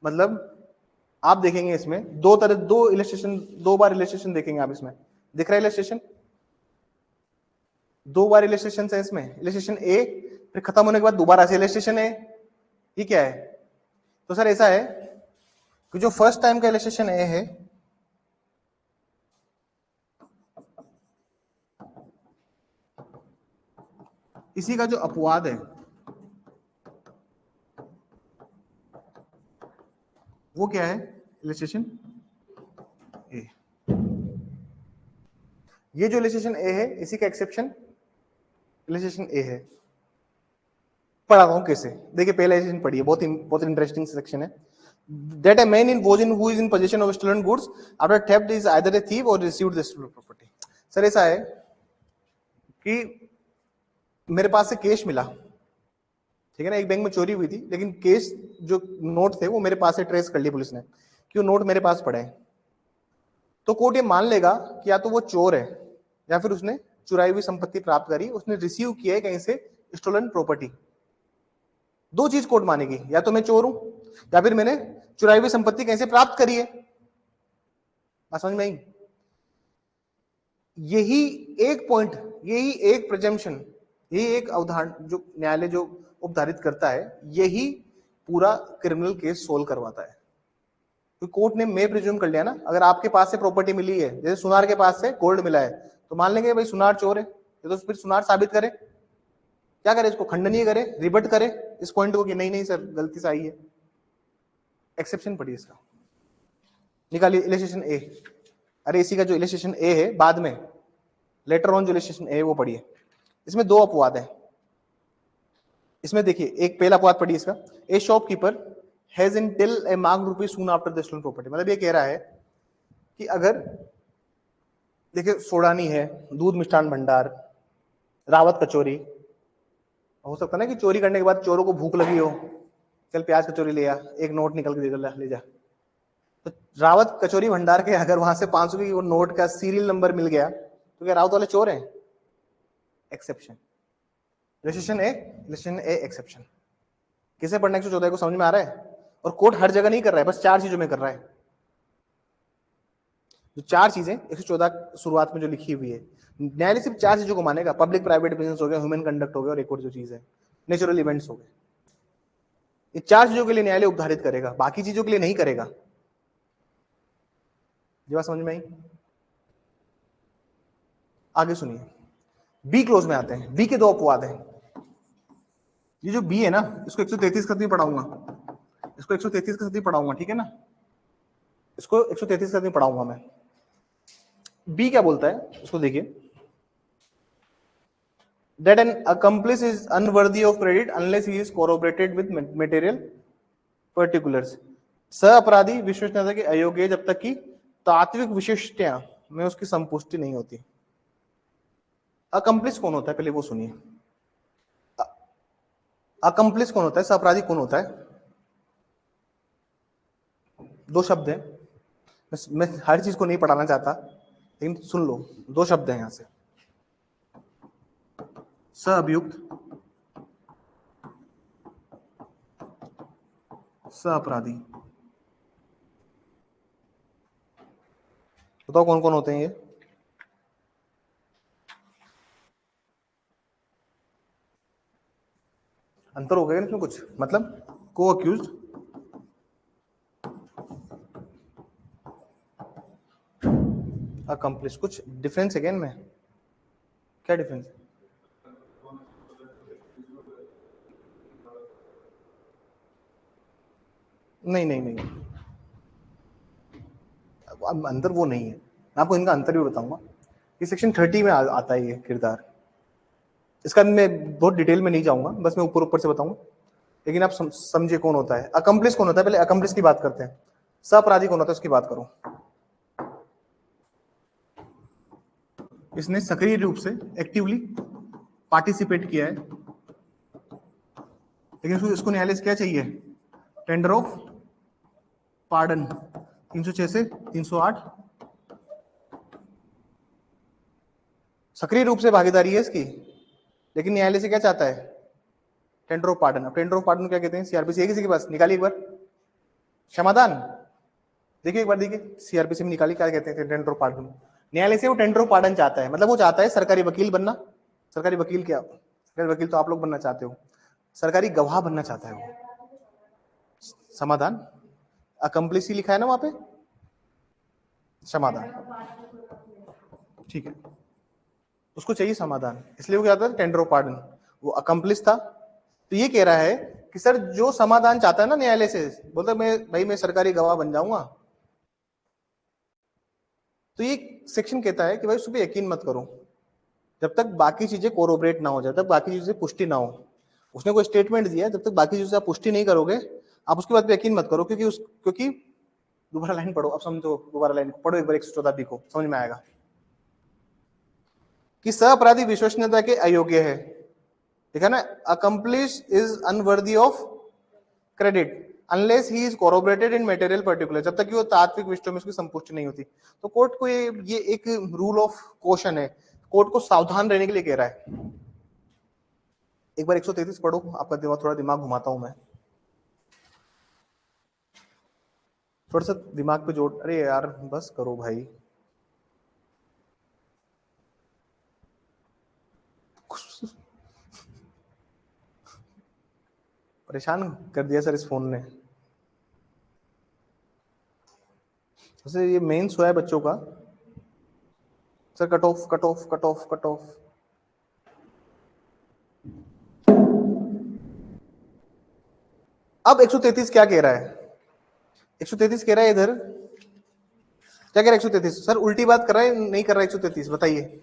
मतलब आप देखेंगे इसमें दो इलस्ट्रेशन, 2 बार इलस्ट्रेशन देखेंगे आप इसमें, दिख रहा है इलस्ट्रेशन? 2 बार इलस्ट्रेशन है इसमें, इलस्ट्रेशन ए, फिर खत्म होने के बाद दोबारा से इलस्ट्रेशन ए, ये क्या है? तो सर ऐसा है कि जो फर्स्ट टाइम का इलस्ट्रेशन ए है, इसी का जो अपवाद है वो क्या है? इलस्ट्रेशन ए। ये जो इलस्ट्रेशन ए है इसी का एक्सेप्शन इलस्ट्रेशन ए है। पढ़ाता हूं कैसे, देखिए पहला इलस्ट्रेशन पढ़िए, बहुत इंटरेस्टिंग सेक्शन है। That a man in who is in possession of stolen goods after theft is either a thief or received the stolen property। Sir ऐसा है कि मेरे पास से केस मिला, ठीक है ना, एक बैंक में चोरी हुई थी, लेकिन केस जो नोट थे वो मेरे पास से ट्रेस कर लिए पुलिस ने कि वो नोट मेरे पास पड़े हैं। तो कोर्ट ये मान लेगा कि या तो वो चोर है या फिर उसने चुराई हुई संपत्ति प्राप्त करी, उसने रिसीव किया है कहीं से स्टोलन प्रॉपर्टी। 2 चीज कोर्ट मानेगी, या तो मैं चोर हूं या फिर मैंने चुराई हुई संपत्ति कहीं से प्राप्त करी है। बात समझ में आई? यही एक पॉइंट, यही एक प्रिजम्पशन, यही एक अवधारणा जो न्यायालय जो उपधारित करता है, यही पूरा क्रिमिनल केस सोल्व करवाता है। तो कोर्ट ने मैं प्रिज्यूम कर लिया ना, अगर आपके पास से प्रॉपर्टी मिली है, जैसे सुनार के पास से गोल्ड मिला है, तो मान लेंगे भाई सुनार चोर है, तो फिर सुनार साबित करे, क्या करे, इसको खंडनीय करे, रिबट करे इस पॉइंट को कि नहीं नहीं सर गलती से आई है। एक्सेप्शन पढ़िए इसका, निकालिए इलस्ट्रेशन ए। अरे इसी का जो इलस्ट्रेशन ए है बाद में लेटर ऑन जो इलस्ट्रेशन ए है वो पढ़िए, इसमें 2 अपवाद है। इसमें देखिए एक पहला अपवाद पढ़िए इसका, a shopkeeper has in till a mark rupees soon after the stolen property. मतलब ये कह रहा है कि अगर देखिए सोडानी है, दूध मिष्ठान भंडार, रावत कचौरी, हो सकता है ना कि चोरी करने के बाद चोरों को भूख लगी हो, चल प्याज कचौरी ले आ, एक नोट निकल के दे दे, ले जा। तो रावत कचौरी भंडार के अगर वहां से 500 की वो नोट का सीरियल नंबर मिल गया तो क्या रावत वाले चोर हैं? एक्सेप्शन, रजिस्ट्रेशन ए एक्सेप्शन। किसे पढ़ना 114 को समझ में आ रहा है? और कोर्ट हर जगह नहीं कर रहा है, बस 4 चीजों में कर रहा है। जो 4 चीजें 114 शुरुआत में जो लिखी हुई है, न्यायालय सिर्फ 4 चीजों को मानेगा, पब्लिक प्राइवेट बिजनेस हो गया, ह्यूमन कंडक्ट हो गया, और एक और जो चीज है नेचुरल इवेंट्स हो गए। ये 4 चीजों के लिए न्यायालय उपधारित करेगा, बाकी चीजों के लिए नहीं करेगा। ये बात समझ में आई? आगे सुनिए, बी क्लोज में आते हैं। बी के 2 अपवाद हैं। ये जो बी है ना, इसको 133 खत में पढ़ाऊंगा, इसको 133 के साथ ही पढ़ाऊंगा, ठीक है ना, इसको 133 के साथ ही पढ़ाऊंगा मैं। बी क्या बोलता है उसको देखिए, that an accomplice is unworthy of credit unless he is corroborated with material particulars। सह अपराधी विश्वसनीयता के अयोग्य है जब तक कि तात्विक विशिष्टता में उसकी संपुष्टि नहीं होती। अकम्प्लिस कौन होता है पहले वो सुनिए, अकम्प्लिस कौन होता है, सह अपराधी कौन होता है? 2 शब्द है, मैं हर चीज को नहीं पढ़ाना चाहता लेकिन सुन लो, 2 शब्द है यहां से, सह अभियुक्त सह अपराधी। बताओ कौन कौन होते हैं ये? अंतर हो गया इसमें कुछ, मतलब को अक्यूज्ड, अकम्प्लिश, कुछ डिफरेंस है क्या इनमें? क्या डिफरेंस है? नहीं नहीं नहीं, अब अंतर वो नहीं है, मैं आपको इनका अंतर भी बताऊंगा। ये सेक्शन 30 में आता है ये किरदार। इसका मैं बहुत डिटेल में नहीं जाऊंगा, बस मैं ऊपर ऊपर से बताऊंगा, लेकिन आप समझे कौन होता है। अकम्प्लिश कौन होता है, पहले अकम्प्लिश की बात करते हैं। सहअपराधी कौन होता है उसकी बात करो। इसने सक्रिय रूप से, एक्टिवली पार्टिसिपेट किया है, लेकिन इसको न्यायालय से क्या चाहिए? टेंडर ऑफ पार्डन, 306 से 308। सक्रिय रूप से भागीदारी है इसकी, लेकिन न्यायालय से क्या चाहता है? Tender of pardon. अब टेंडर ऑफ पार्डन क्या कहते हैं? सीआरपीसी है किसी के पास? निकालिए एक बार क्षमादान, देखिए एक बार, देखिए सीआरपीसी में निकालिए क्या कहते हैं टेंडर ऑफ पार्डन। न्यायालय से वो टेंडर ऑफ पार्डन चाहता है, मतलब वो चाहता है सरकारी वकील बनना। सरकारी वकील क्या, सरकारी वकील तो आप लोग बनना चाहते हो, सरकारी गवाह बनना चाहता है वो। समाधान, अकम्प्लिसी लिखा है ना वहां पे, समाधान, ठीक है, उसको चाहिए समाधान, इसलिए वो क्या था? Tender of pardon. वो अकम्प्लिस था, तो ये कह रहा है कि सर जो समाधान चाहता है ना न्यायालय से, बोलता मैं भाई मैं सरकारी गवाह बन जाऊंगा, तो ये सेक्शन कहता है कि भाई उस पर यकीन मत करो जब तक बाकी चीजें कोरोबरेट ना हो जाए, तब बाकी चीजें पुष्टि ना हो। उसने कोई स्टेटमेंट दिया, जब तक बाकी चीजों से आप पुष्टि नहीं करोगे आप उसकी बात पे यकीन मत करो, क्योंकि दोबारा लाइन पढ़ो, अब समझो, दोबारा लाइन पढ़ो एक बार 114 बी को, समझ में आएगा कि सहअपराधी विश्वसनीयता के अयोग्य है, ठीक है ना। Accomplice is unworthy of credit unless he is corroborated in material particular, जब तक कि वो तात्विक विषयों में उसकी संपुष्टि नहीं होती। तो कोर्ट को ये एक रूल ऑफ क्वेश्चन है, कोर्ट को सावधान रहने के लिए कह रहा है। एक बार 133 पढ़ो, आपका थोड़ा दिमाग घुमाता हूं मैं, थोड़ा सा दिमाग पे जोड़, अरे यार बस करो भाई, परेशान कर दिया सर इस फोन ने। वैसे ये मेन शो है बच्चों का sir, cut off cut off cut off cut off. अब 133 क्या कह रहा है? 133 कह रहा है इधर, क्या कह रहा है 133? सर उल्टी बात कर रहा है नहीं कर रहा है 133? बताइए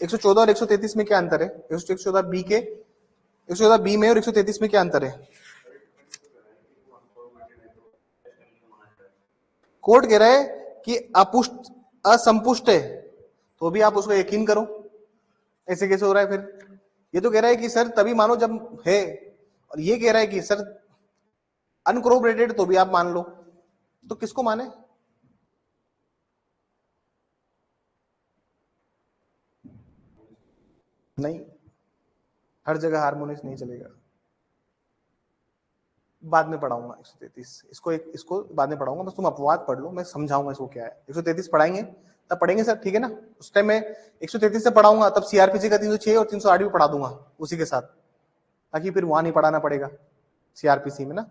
114 और 133 में क्या अंतर है? 114 बी के, 114 बी में और 133 में क्या अंतर है? कोर्ट कह रहा है कि अपुष्ट असंपुष्ट है तो भी आप उसको यकीन करो, ऐसे कैसे हो रहा है फिर? ये तो कह रहा है कि सर तभी मानो जब है, और ये कह रहा है कि सर अनकोरोबरेटेड तो भी आप मान लो, तो किसको माने? नहीं, हर जगह हारमोनियस नहीं चलेगा। बाद में पढ़ाऊंगा 133, इसको बाद में पढ़ाऊंगा, बस तुम अपवाद पढ़ लो, मैं समझाऊंगा इसको क्या है। 133 पढ़ाएंगे तब पढ़ेंगे सर, ठीक है ना? उस टाइम मैं 133 से पढ़ाऊंगा, तब सीआरपीसी का 306 और 308 भी पढ़ा दूंगा उसी के साथ, ताकि फिर वहां नहीं पढ़ाना पड़ेगा सीआरपीसी में ना।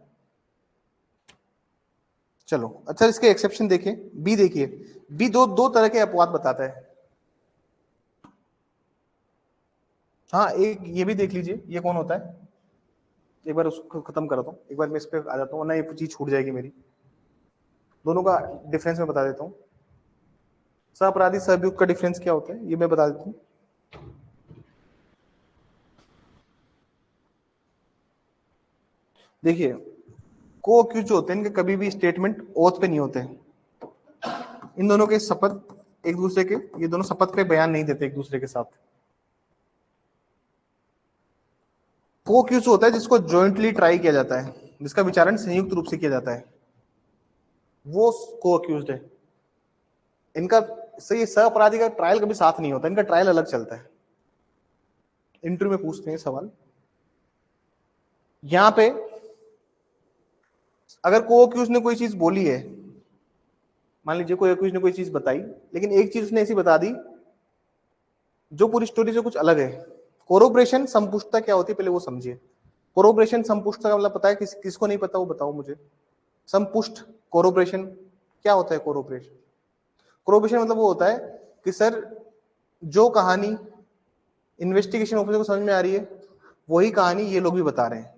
चलो अच्छा, इसके एक्सेप्शन देखिए, बी देखिए, बी दो तरह के अपवाद बताता है। हाँ एक ये भी देख लीजिए, ये कौन होता है, एक बार उसको खत्म कर दो, एक बार मैं इस पे आ जाता हूँ ना, ये चीज छूट जाएगी मेरी। दोनों का डिफरेंस मैं बता देता हूँ, सहअपराधी सहअभियुक्त का डिफरेंस क्या होता है ये मैं बता देता हूँ। देखिए को अक्यूज जो होते हैं इनके कभी भी स्टेटमेंट ओथ पे नहीं होते, इन दोनों के शपथ एक दूसरे के, ये दोनों शपथ पे बयान नहीं देते एक दूसरे के साथ। को अक्यूज होता है जिसको जॉइंटली ट्राई किया जाता है, जिसका विचारण संयुक्त रूप से किया जाता है, वो को अक्यूज्ड है। इनका सही सहअपराधी का ट्रायल कभी साथ नहीं होता, इनका ट्रायल अलग चलता है। इंटरव्यू में पूछते हैं सवाल, यहां पे अगर को एक्यूज ने कोई चीज बोली है, मान लीजिए कोई एक्यूज ने कोई चीज बताई, लेकिन एक चीज उसने ऐसी बता दी जो पूरी स्टोरी से कुछ अलग है। कोरोब्रेशन संपुष्टता क्या होती है पहले वो समझिए। कोरोब्रेशन संपुष्टता का मतलब पता है? किसको नहीं पता वो बताओ मुझे। संपुष्ट कोरोब्रेशन क्या होता है? कोरोब्रेशन कोरोब्रेशन मतलब वो होता है कि सर जो कहानी इन्वेस्टिगेशन ऑफिसर को समझ में आ रही है वही कहानी ये लोग भी बता रहे हैं।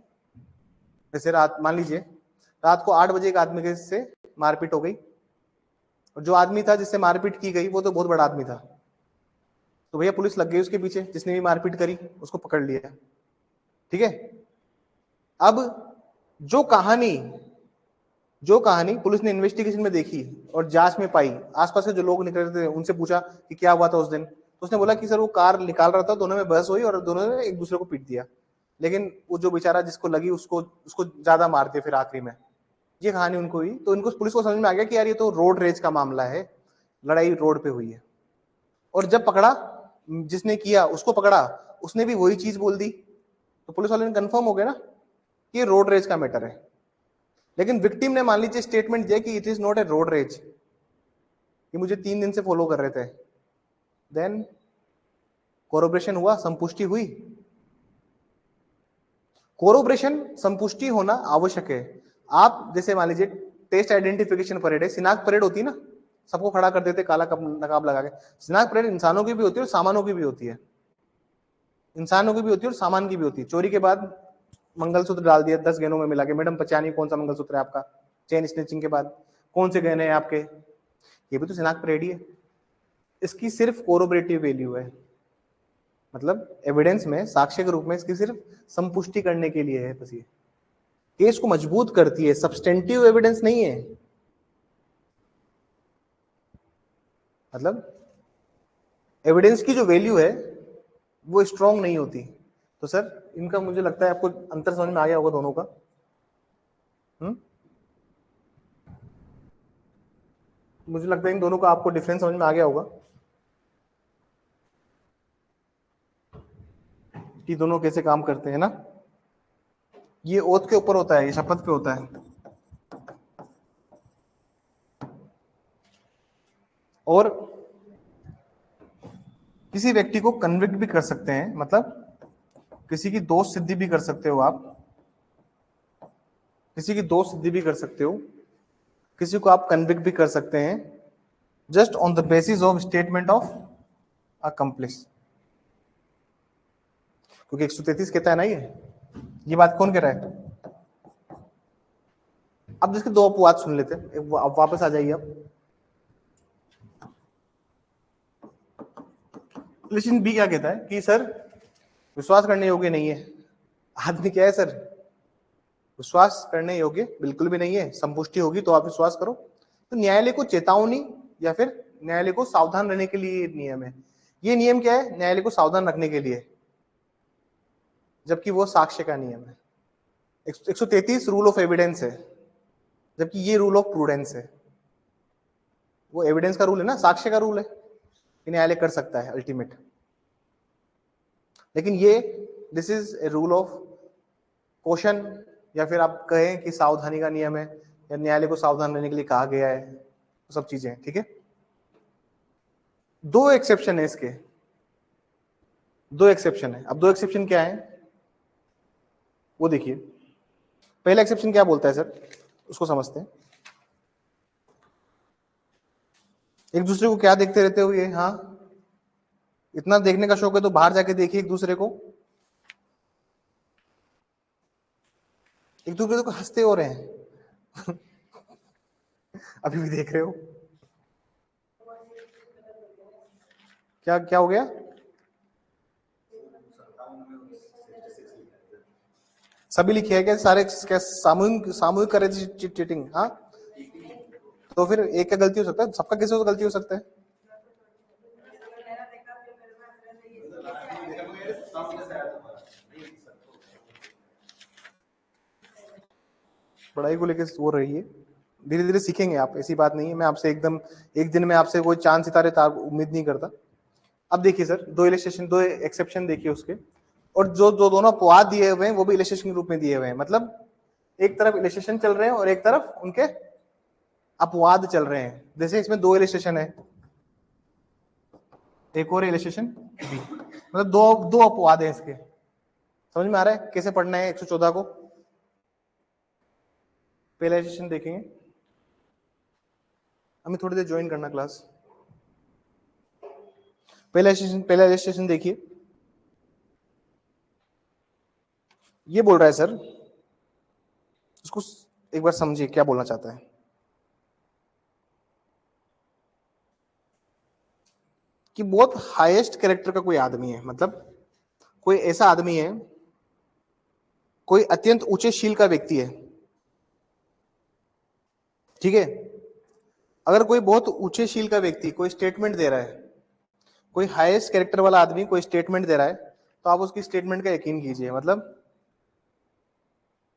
जैसे रात, मान लीजिए रात को 8 बजे एक आदमी के से मारपीट हो गई, और जो आदमी था जिससे मारपीट की गई वो तो बहुत बड़ा आदमी था, तो भैया पुलिस लग गई उसके पीछे, जिसने भी मारपीट करी उसको पकड़ लिया, ठीक है। अब जो कहानी पुलिस ने इन्वेस्टिगेशन में देखी और जांच में पाई, आसपास के जो लोग निकल रहे थे उनसे पूछा कि क्या हुआ था उस दिन, तो उसने बोला कि सर वो कार निकाल रहा था, दोनों में बहस हुई और दोनों ने एक दूसरे को पीट दिया, लेकिन वो जो बेचारा जिसको लगी उसको ज्यादा मारते फिर आखिरी में। ये कहानी उनको हुई, तो इनको पुलिस को समझ में आ गया कि यार ये तो रोड रेज का मामला है, लड़ाई रोड पे हुई है। और जब पकड़ा, जिसने किया उसको पकड़ा, उसने भी वही चीज बोल दी, तो पुलिस वाले ने कंफर्म हो गया ना कि ये रोड रेज का मैटर है। लेकिन विक्टिम ने मान लीजिए स्टेटमेंट दिया कि it is not a road rage, ये मुझे 3 दिन से फॉलो कर रहे थे, देन कोरोब्रेशन हुआ, संपुष्टि हुई। कोरोब्रेशन संपुष्टि होना आवश्यक है। आप जैसे मान लीजिए टेस्ट आइडेंटिफिकेशन परेड है, शिनाख्त परेड होती है ना, सबको खड़ा कर देते काला नकाब लगा के। शिनाख्त परेड इंसानों की भी होती है और सामानों की भी होती है, इंसानों की भी होती है और सामान की भी होती है। चोरी के बाद मंगलसूत्र डाल दिया 10 गहनों में मिला के, मैडम पहचानिए कौन सा मंगलसूत्र है आपका। चेन स्नेचिंग के बाद कौन से गहने हैं आपके, ये भी तो शिनाख्त परेड ही है। इसकी सिर्फ कोरोबरेटिव वैल्यू है, मतलब एविडेंस में साक्ष्य के रूप में इसकी सिर्फ संपुष्टि करने के लिए है, बस ये केस को मजबूत करती है, सब्सटेंटिव एविडेंस नहीं है। मतलब एविडेंस की जो वैल्यू है वो स्ट्रांग नहीं होती। तो सर इनका मुझे लगता है आपको अंतर समझ में आ गया होगा दोनों का। मुझे लगता है इन दोनों का आपको डिफरेंस समझ में आ गया होगा कि दोनों कैसे काम करते हैं ना। ये ओथ के ऊपर होता है, ये शपथ पे होता है। और किसी व्यक्ति को कन्विक्ट भी कर सकते हैं, मतलब किसी की दोष सिद्धि भी कर सकते हो आप, किसी की दोष सिद्धि भी कर सकते हो, किसी को आप कन्विक्ट भी कर सकते हैं just on the basis of statement of accomplish. क्योंकि 133 कहता है ना, ये बात कौन कह रहा है। अब जिसके दो अपवाद सुन लेते हैं, अब वापस आ जाइए। अब लेकिन बी क्या कहता है कि सर विश्वास करने योग्य नहीं है। आदमी क्या है सर, विश्वास करने योग्य बिल्कुल भी नहीं है, संपुष्टि होगी तो आप विश्वास करो। तो न्यायालय को चेतावनी या फिर न्यायालय को सावधान रहने के लिए नियम है। ये नियम क्या है? न्यायालय को सावधान रखने के लिए, जबकि वो साक्ष्य का नियम है। 133 रूल ऑफ एविडेंस है, जबकि ये रूल ऑफ प्रूडेंस है। वो एविडेंस का रूल है ना, साक्ष्य का रूल है कि न्यायालय कर सकता है अल्टीमेट, लेकिन ये this is a rule of caution, या फिर आप कहें कि सावधानी का नियम है, या न्यायालय को सावधान रहने के लिए कहा गया है, तो सब चीजें, ठीक है। 2 एक्सेप्शन है इसके, 2 एक्सेप्शन है। अब 2 एक्सेप्शन क्या है वो देखिए। पहला एक्सेप्शन क्या बोलता है सर, उसको समझते हैं। एक दूसरे को क्या देखते रहते हो ये, हाँ इतना देखने का शौक है तो बाहर जाके देखिए एक दूसरे को, एक दूसरे को हंसते हो रहे हैं अभी भी देख रहे हो क्या क्या हो गया। सभी लिखे है क्या सारे, क्या सामूहिक सामूहिक करे चीटिंग? हाँ तो फिर एक का गलती हो सकता है, सबका किसी को गलती हो सकता है। पढ़ाई को लेकर वो रही है, धीरे धीरे सीखेंगे आप, ऐसी बात नहीं है। मैं आपसे एकदम एक दिन में आपसे कोई चांद सितारे उम्मीद नहीं करता। अब देखिए सर, 2 इलस्ट्रेशन, 2 एक्सेप्शन देखिए उसके, और जो जो दोनों अपवाद दिए हुए हैं वो भी इलस्ट्रेशन के रूप में दिए हुए हैं। मतलब एक तरफ इलिस्ट्रेशन चल रहे हैं और एक तरफ उनके अपवाद चल रहे हैं। जैसे इसमें 2 इलिस्ट्रेशन है, एक और इलिस्ट्रेशन बी, मतलब दो अपवाद है इसके। समझ में आ रहा है कैसे पढ़ना है 114 को? पहला इलिस्ट्रेशन देखेंगे, हमें थोड़ी देर ज्वाइन करना क्लास। पहला इलिस्ट्रेशन देखिए, ये बोल रहा है सर, इसको एक बार समझिए क्या बोलना चाहता है। कि बहुत हाईएस्ट कैरेक्टर का कोई आदमी है, मतलब कोई ऐसा आदमी है, कोई अत्यंत ऊंचे शील का व्यक्ति है, ठीक है। अगर कोई बहुत ऊंचे शील का व्यक्ति कोई स्टेटमेंट दे रहा है, कोई हाईएस्ट कैरेक्टर वाला आदमी कोई स्टेटमेंट दे रहा है, तो आप उसकी स्टेटमेंट का यकीन कीजिए। मतलब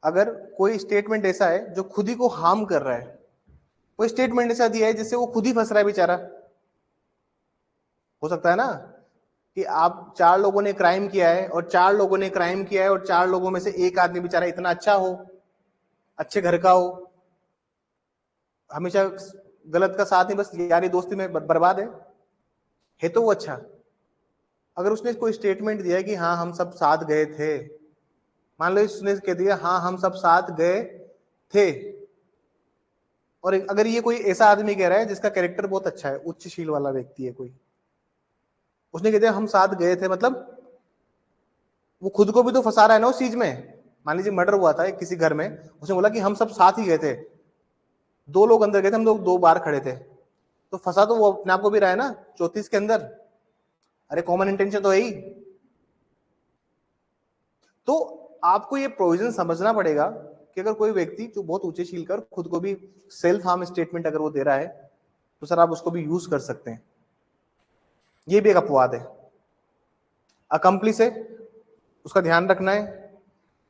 अगर कोई स्टेटमेंट ऐसा है जो खुद ही को हार्म कर रहा है, कोई स्टेटमेंट ऐसा दिया है जिससे वो खुद ही फंस रहा है बेचारा, हो सकता है ना कि आप 4 लोगों ने क्राइम किया है और 4 लोगों ने क्राइम किया है और 4 लोगों में से एक आदमी बेचारा इतना अच्छा हो, अच्छे घर का हो, हमेशा गलत का साथ नहीं, बस यारी दोस्ती में बर्बाद है तो वो अच्छा। अगर उसने कोई स्टेटमेंट दिया कि हाँ हम सब साथ गए थे, मान लो उसने कह दिया हाँ हम सब साथ गए थे, और अगर ये कोई ऐसा आदमी कह रहा है जिसका कैरेक्टर बहुत अच्छा है, उच्च शील वाला व्यक्ति है कोई, उसने कह दिया हम साथ गए थे, मतलब वो खुद को भी तो फंसा रहा है ना उस चीज में। मान लीजिए मर्डर हुआ था किसी घर में, उसने बोला कि हम सब साथ ही गए थे, 2 लोग अंदर गए थे, हम लोग 2 बार खड़े थे, तो फंसा तो वो अपने आप को भी रहा है ना 34 के अंदर। अरे कॉमन इंटेंशन तो है ही। तो आपको ये प्रोविजन समझना पड़ेगा कि अगर कोई व्यक्ति जो बहुत ऊंचे शील कर खुद को भी सेल्फ हार्म स्टेटमेंट अगर वो दे रहा है, तो सर आप उसको भी यूज कर सकते हैं। ये भी एक अपवाद है। अकम्प्लिस है, उसका ध्यान रखना है,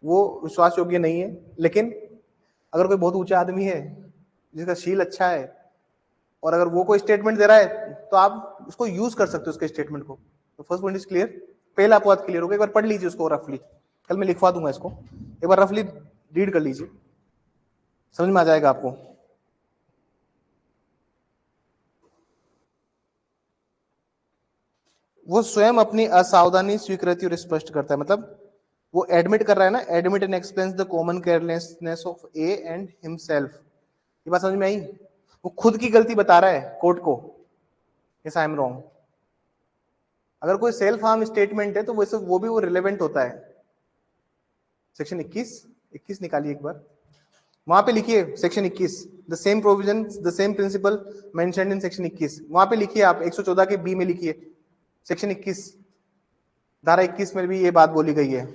वो विश्वास योग्य नहीं है। लेकिन अगर कोई बहुत ऊंचा आदमी है जिसका शील अच्छा है और अगर वो कोई स्टेटमेंट दे रहा है, तो आप उसको यूज कर सकते हो उसके स्टेटमेंट को। तो फर्स्ट पॉइंट इज क्लियर, पहला अपवाद क्लियर हो गया। एक बार पढ़ लीजिए उसको रफली, कल मैं लिखवा दूंगा इसको, एक बार रफली रीड कर लीजिए, समझ में आ जाएगा आपको। वो स्वयं अपनी असावधानी स्वीकृति और स्पष्ट करता है, मतलब वो एडमिट कर रहा है ना, admit and explains the common carelessness of A and himself. ये बात समझ में आई? वो खुद की गलती बता रहा है कोर्ट को, यस आई एम रॉन्ग। अगर कोई सेल्फ हार्म स्टेटमेंट है तो वो भी रिलेवेंट होता है। सेक्शन 21 निकालिए एक बार, वहां पे लिखिए section 21, the same provision the same principle mentioned in section 21, वहां पे लिखिए आप 114 के बी में लिखिए सेक्शन 21 धारा 21 में भी ये बात बोली गई है।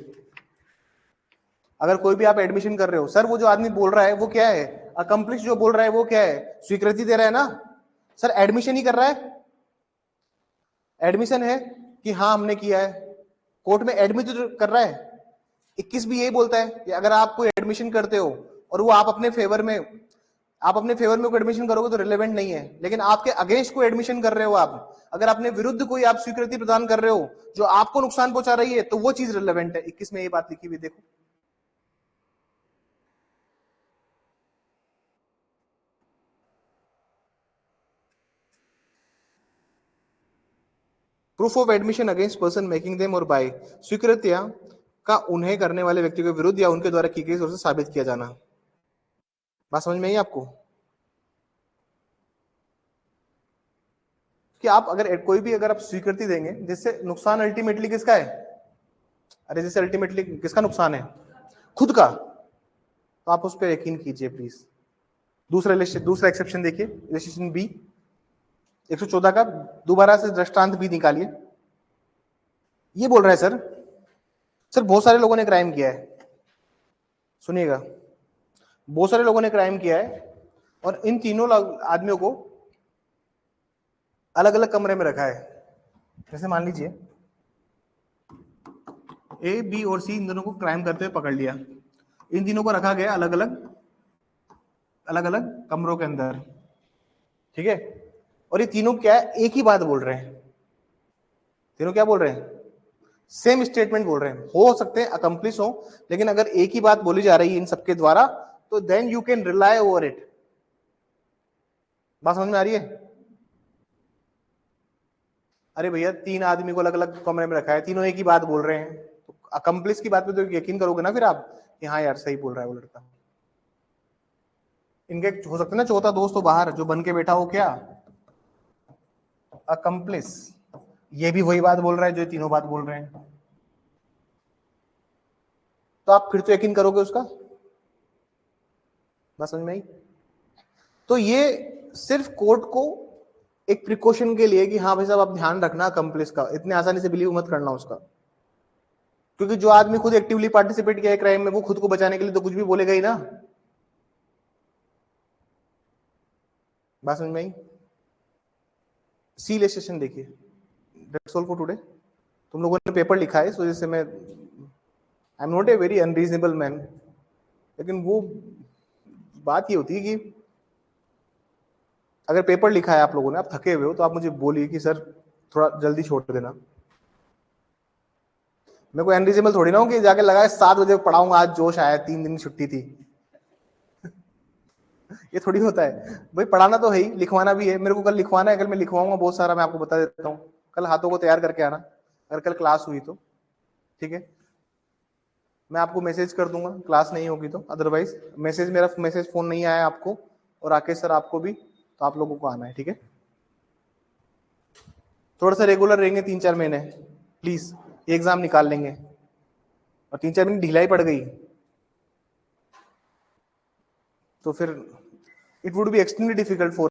अगर कोई भी आप एडमिशन कर रहे हो, सर वो जो आदमी बोल रहा है वो क्या है, अकम्प्लिश जो बोल रहा है वो क्या है, स्वीकृति दे रहा है ना सर, एडमिशन ही कर रहा है। एडमिशन है कि हाँ हमने किया है, कोर्ट में एडमिट कर रहा है। 21 भी यही बोलता है कि अगर आप कोई एडमिशन करते हो और वो आप अपने फेवर में कोई एडमिशन करोगे तो रिलेवेंट नहीं है, लेकिन आपके अगेंस्ट कोई एडमिशन कर रहे हो आप, अगर अपने विरुद्ध कोई आप स्वीकृति प्रदान कर रहे हो जो आपको नुकसान पहुंचा रही है, तो वो चीज रिलेवेंट है। 21 में ये बात लिखी हुई देखो। Proof of admission against person making them और बाय, स्वीकृतियां का उन्हें करने वाले व्यक्ति के विरुद्ध या उनके द्वारा की गई सोच से साबित किया जाना। बात समझ में आई आपको? कि आप अगर कोई भी अगर आप स्वीकृति देंगे जिससे नुकसान अल्टीमेटली किसका है, अरे जिससे अल्टीमेटली किसका नुकसान है, खुद का, तो आप उस पर यकीन कीजिए प्लीज। दूसरा एक्सेप्शन देखिए, रजिस्ट्रेशन बी 114 का दोबारा से दृष्टांत भी निकालिए। ये बोल रहा है सर बहुत सारे लोगों ने क्राइम किया है, सुनिएगा, बहुत सारे लोगों ने क्राइम किया है और इन तीनों आदमियों को अलग अलग कमरे में रखा है। जैसे मान लीजिए ए बी और सी इन दोनों को क्राइम करते हुए पकड़ लिया, इन तीनों को रखा गया अलग अलग कमरों के अंदर, ठीक है। और ये तीनों क्या है, एक ही बात बोल रहे हैं। तीनों क्या बोल रहे हैं, सेम स्टेटमेंट बोल रहे हैं, हो सकते हैं अकम्प्लिश हो, लेकिन अगर एक ही बात बोली जा रही है इन सबके द्वारा तो then you can rely over it. बात समझ में आ रही है? अरे भैया 3 आदमी को अलग अलग कमरे में रखा है, तीनों एक ही बात बोल रहे हैं, तो अकम्प्लिश की बात पे तो यकीन करोगे ना फिर आप कि हाँ यार सही बोल रहा है वो लड़का। इनके हो सकता है ना चौथा दोस्त तो बाहर जो बन के बैठा हो, क्या अकम्प्लिश, ये भी वही बात बोल रहा है जो तीनों बात बोल रहे हैं, तो आप फिर तो यकीन करोगे उसका। बस समझ में आई? तो ये सिर्फ कोर्ट को एक प्रिकॉशन के लिए कि हाँ भाई साहब आप ध्यान रखना अकम्प्लिश का, इतने आसानी से बिलीव मत करना उसका, क्योंकि जो आदमी खुद एक्टिवली पार्टिसिपेट किया है क्राइम में वो खुद को बचाने के लिए तो कुछ भी बोलेगा ही ना। बात समझ में आई? सी लेजिस्लेशन देखिए, दैट्स ऑल फॉर टुडे। तुम लोगों ने पेपर लिखा है इस वजह से मैं I am not a very unreasonable man, लेकिन वो बात ये होती है कि अगर पेपर लिखा है आप लोगों ने, आप थके हुए हो, तो आप मुझे बोलिए कि सर थोड़ा जल्दी छोड़ देना। मैं कोई अनरीजनेबल थोड़ी ना हूं कि जाके लगा 7 बजे पढ़ाऊंगा, आज जोश आया, 3 दिन छुट्टी थी। ये थोड़ी होता है भाई, पढ़ाना तो है ही, लिखवाना भी है, मेरे को कल लिखवाना है, कल मैं लिखवाऊंगा बहुत सारा, मैं आपको बता देता हूँ, कल हाथों को तैयार करके आना अगर कल क्लास हुई तो, ठीक है? मैं आपको मैसेज कर दूंगा क्लास नहीं होगी तो, अदरवाइज मेरा मैसेज फोन नहीं आया आपको और राकेश सर आपको भी, तो आप लोगों को आना है, ठीक है? थोड़ा सा रेगुलर रहेंगे 3-4 महीने प्लीज, एग्जाम निकाल लेंगे, और 3-4 महीने ढिलाई पड़ गई तो फिर it would be extremely difficult for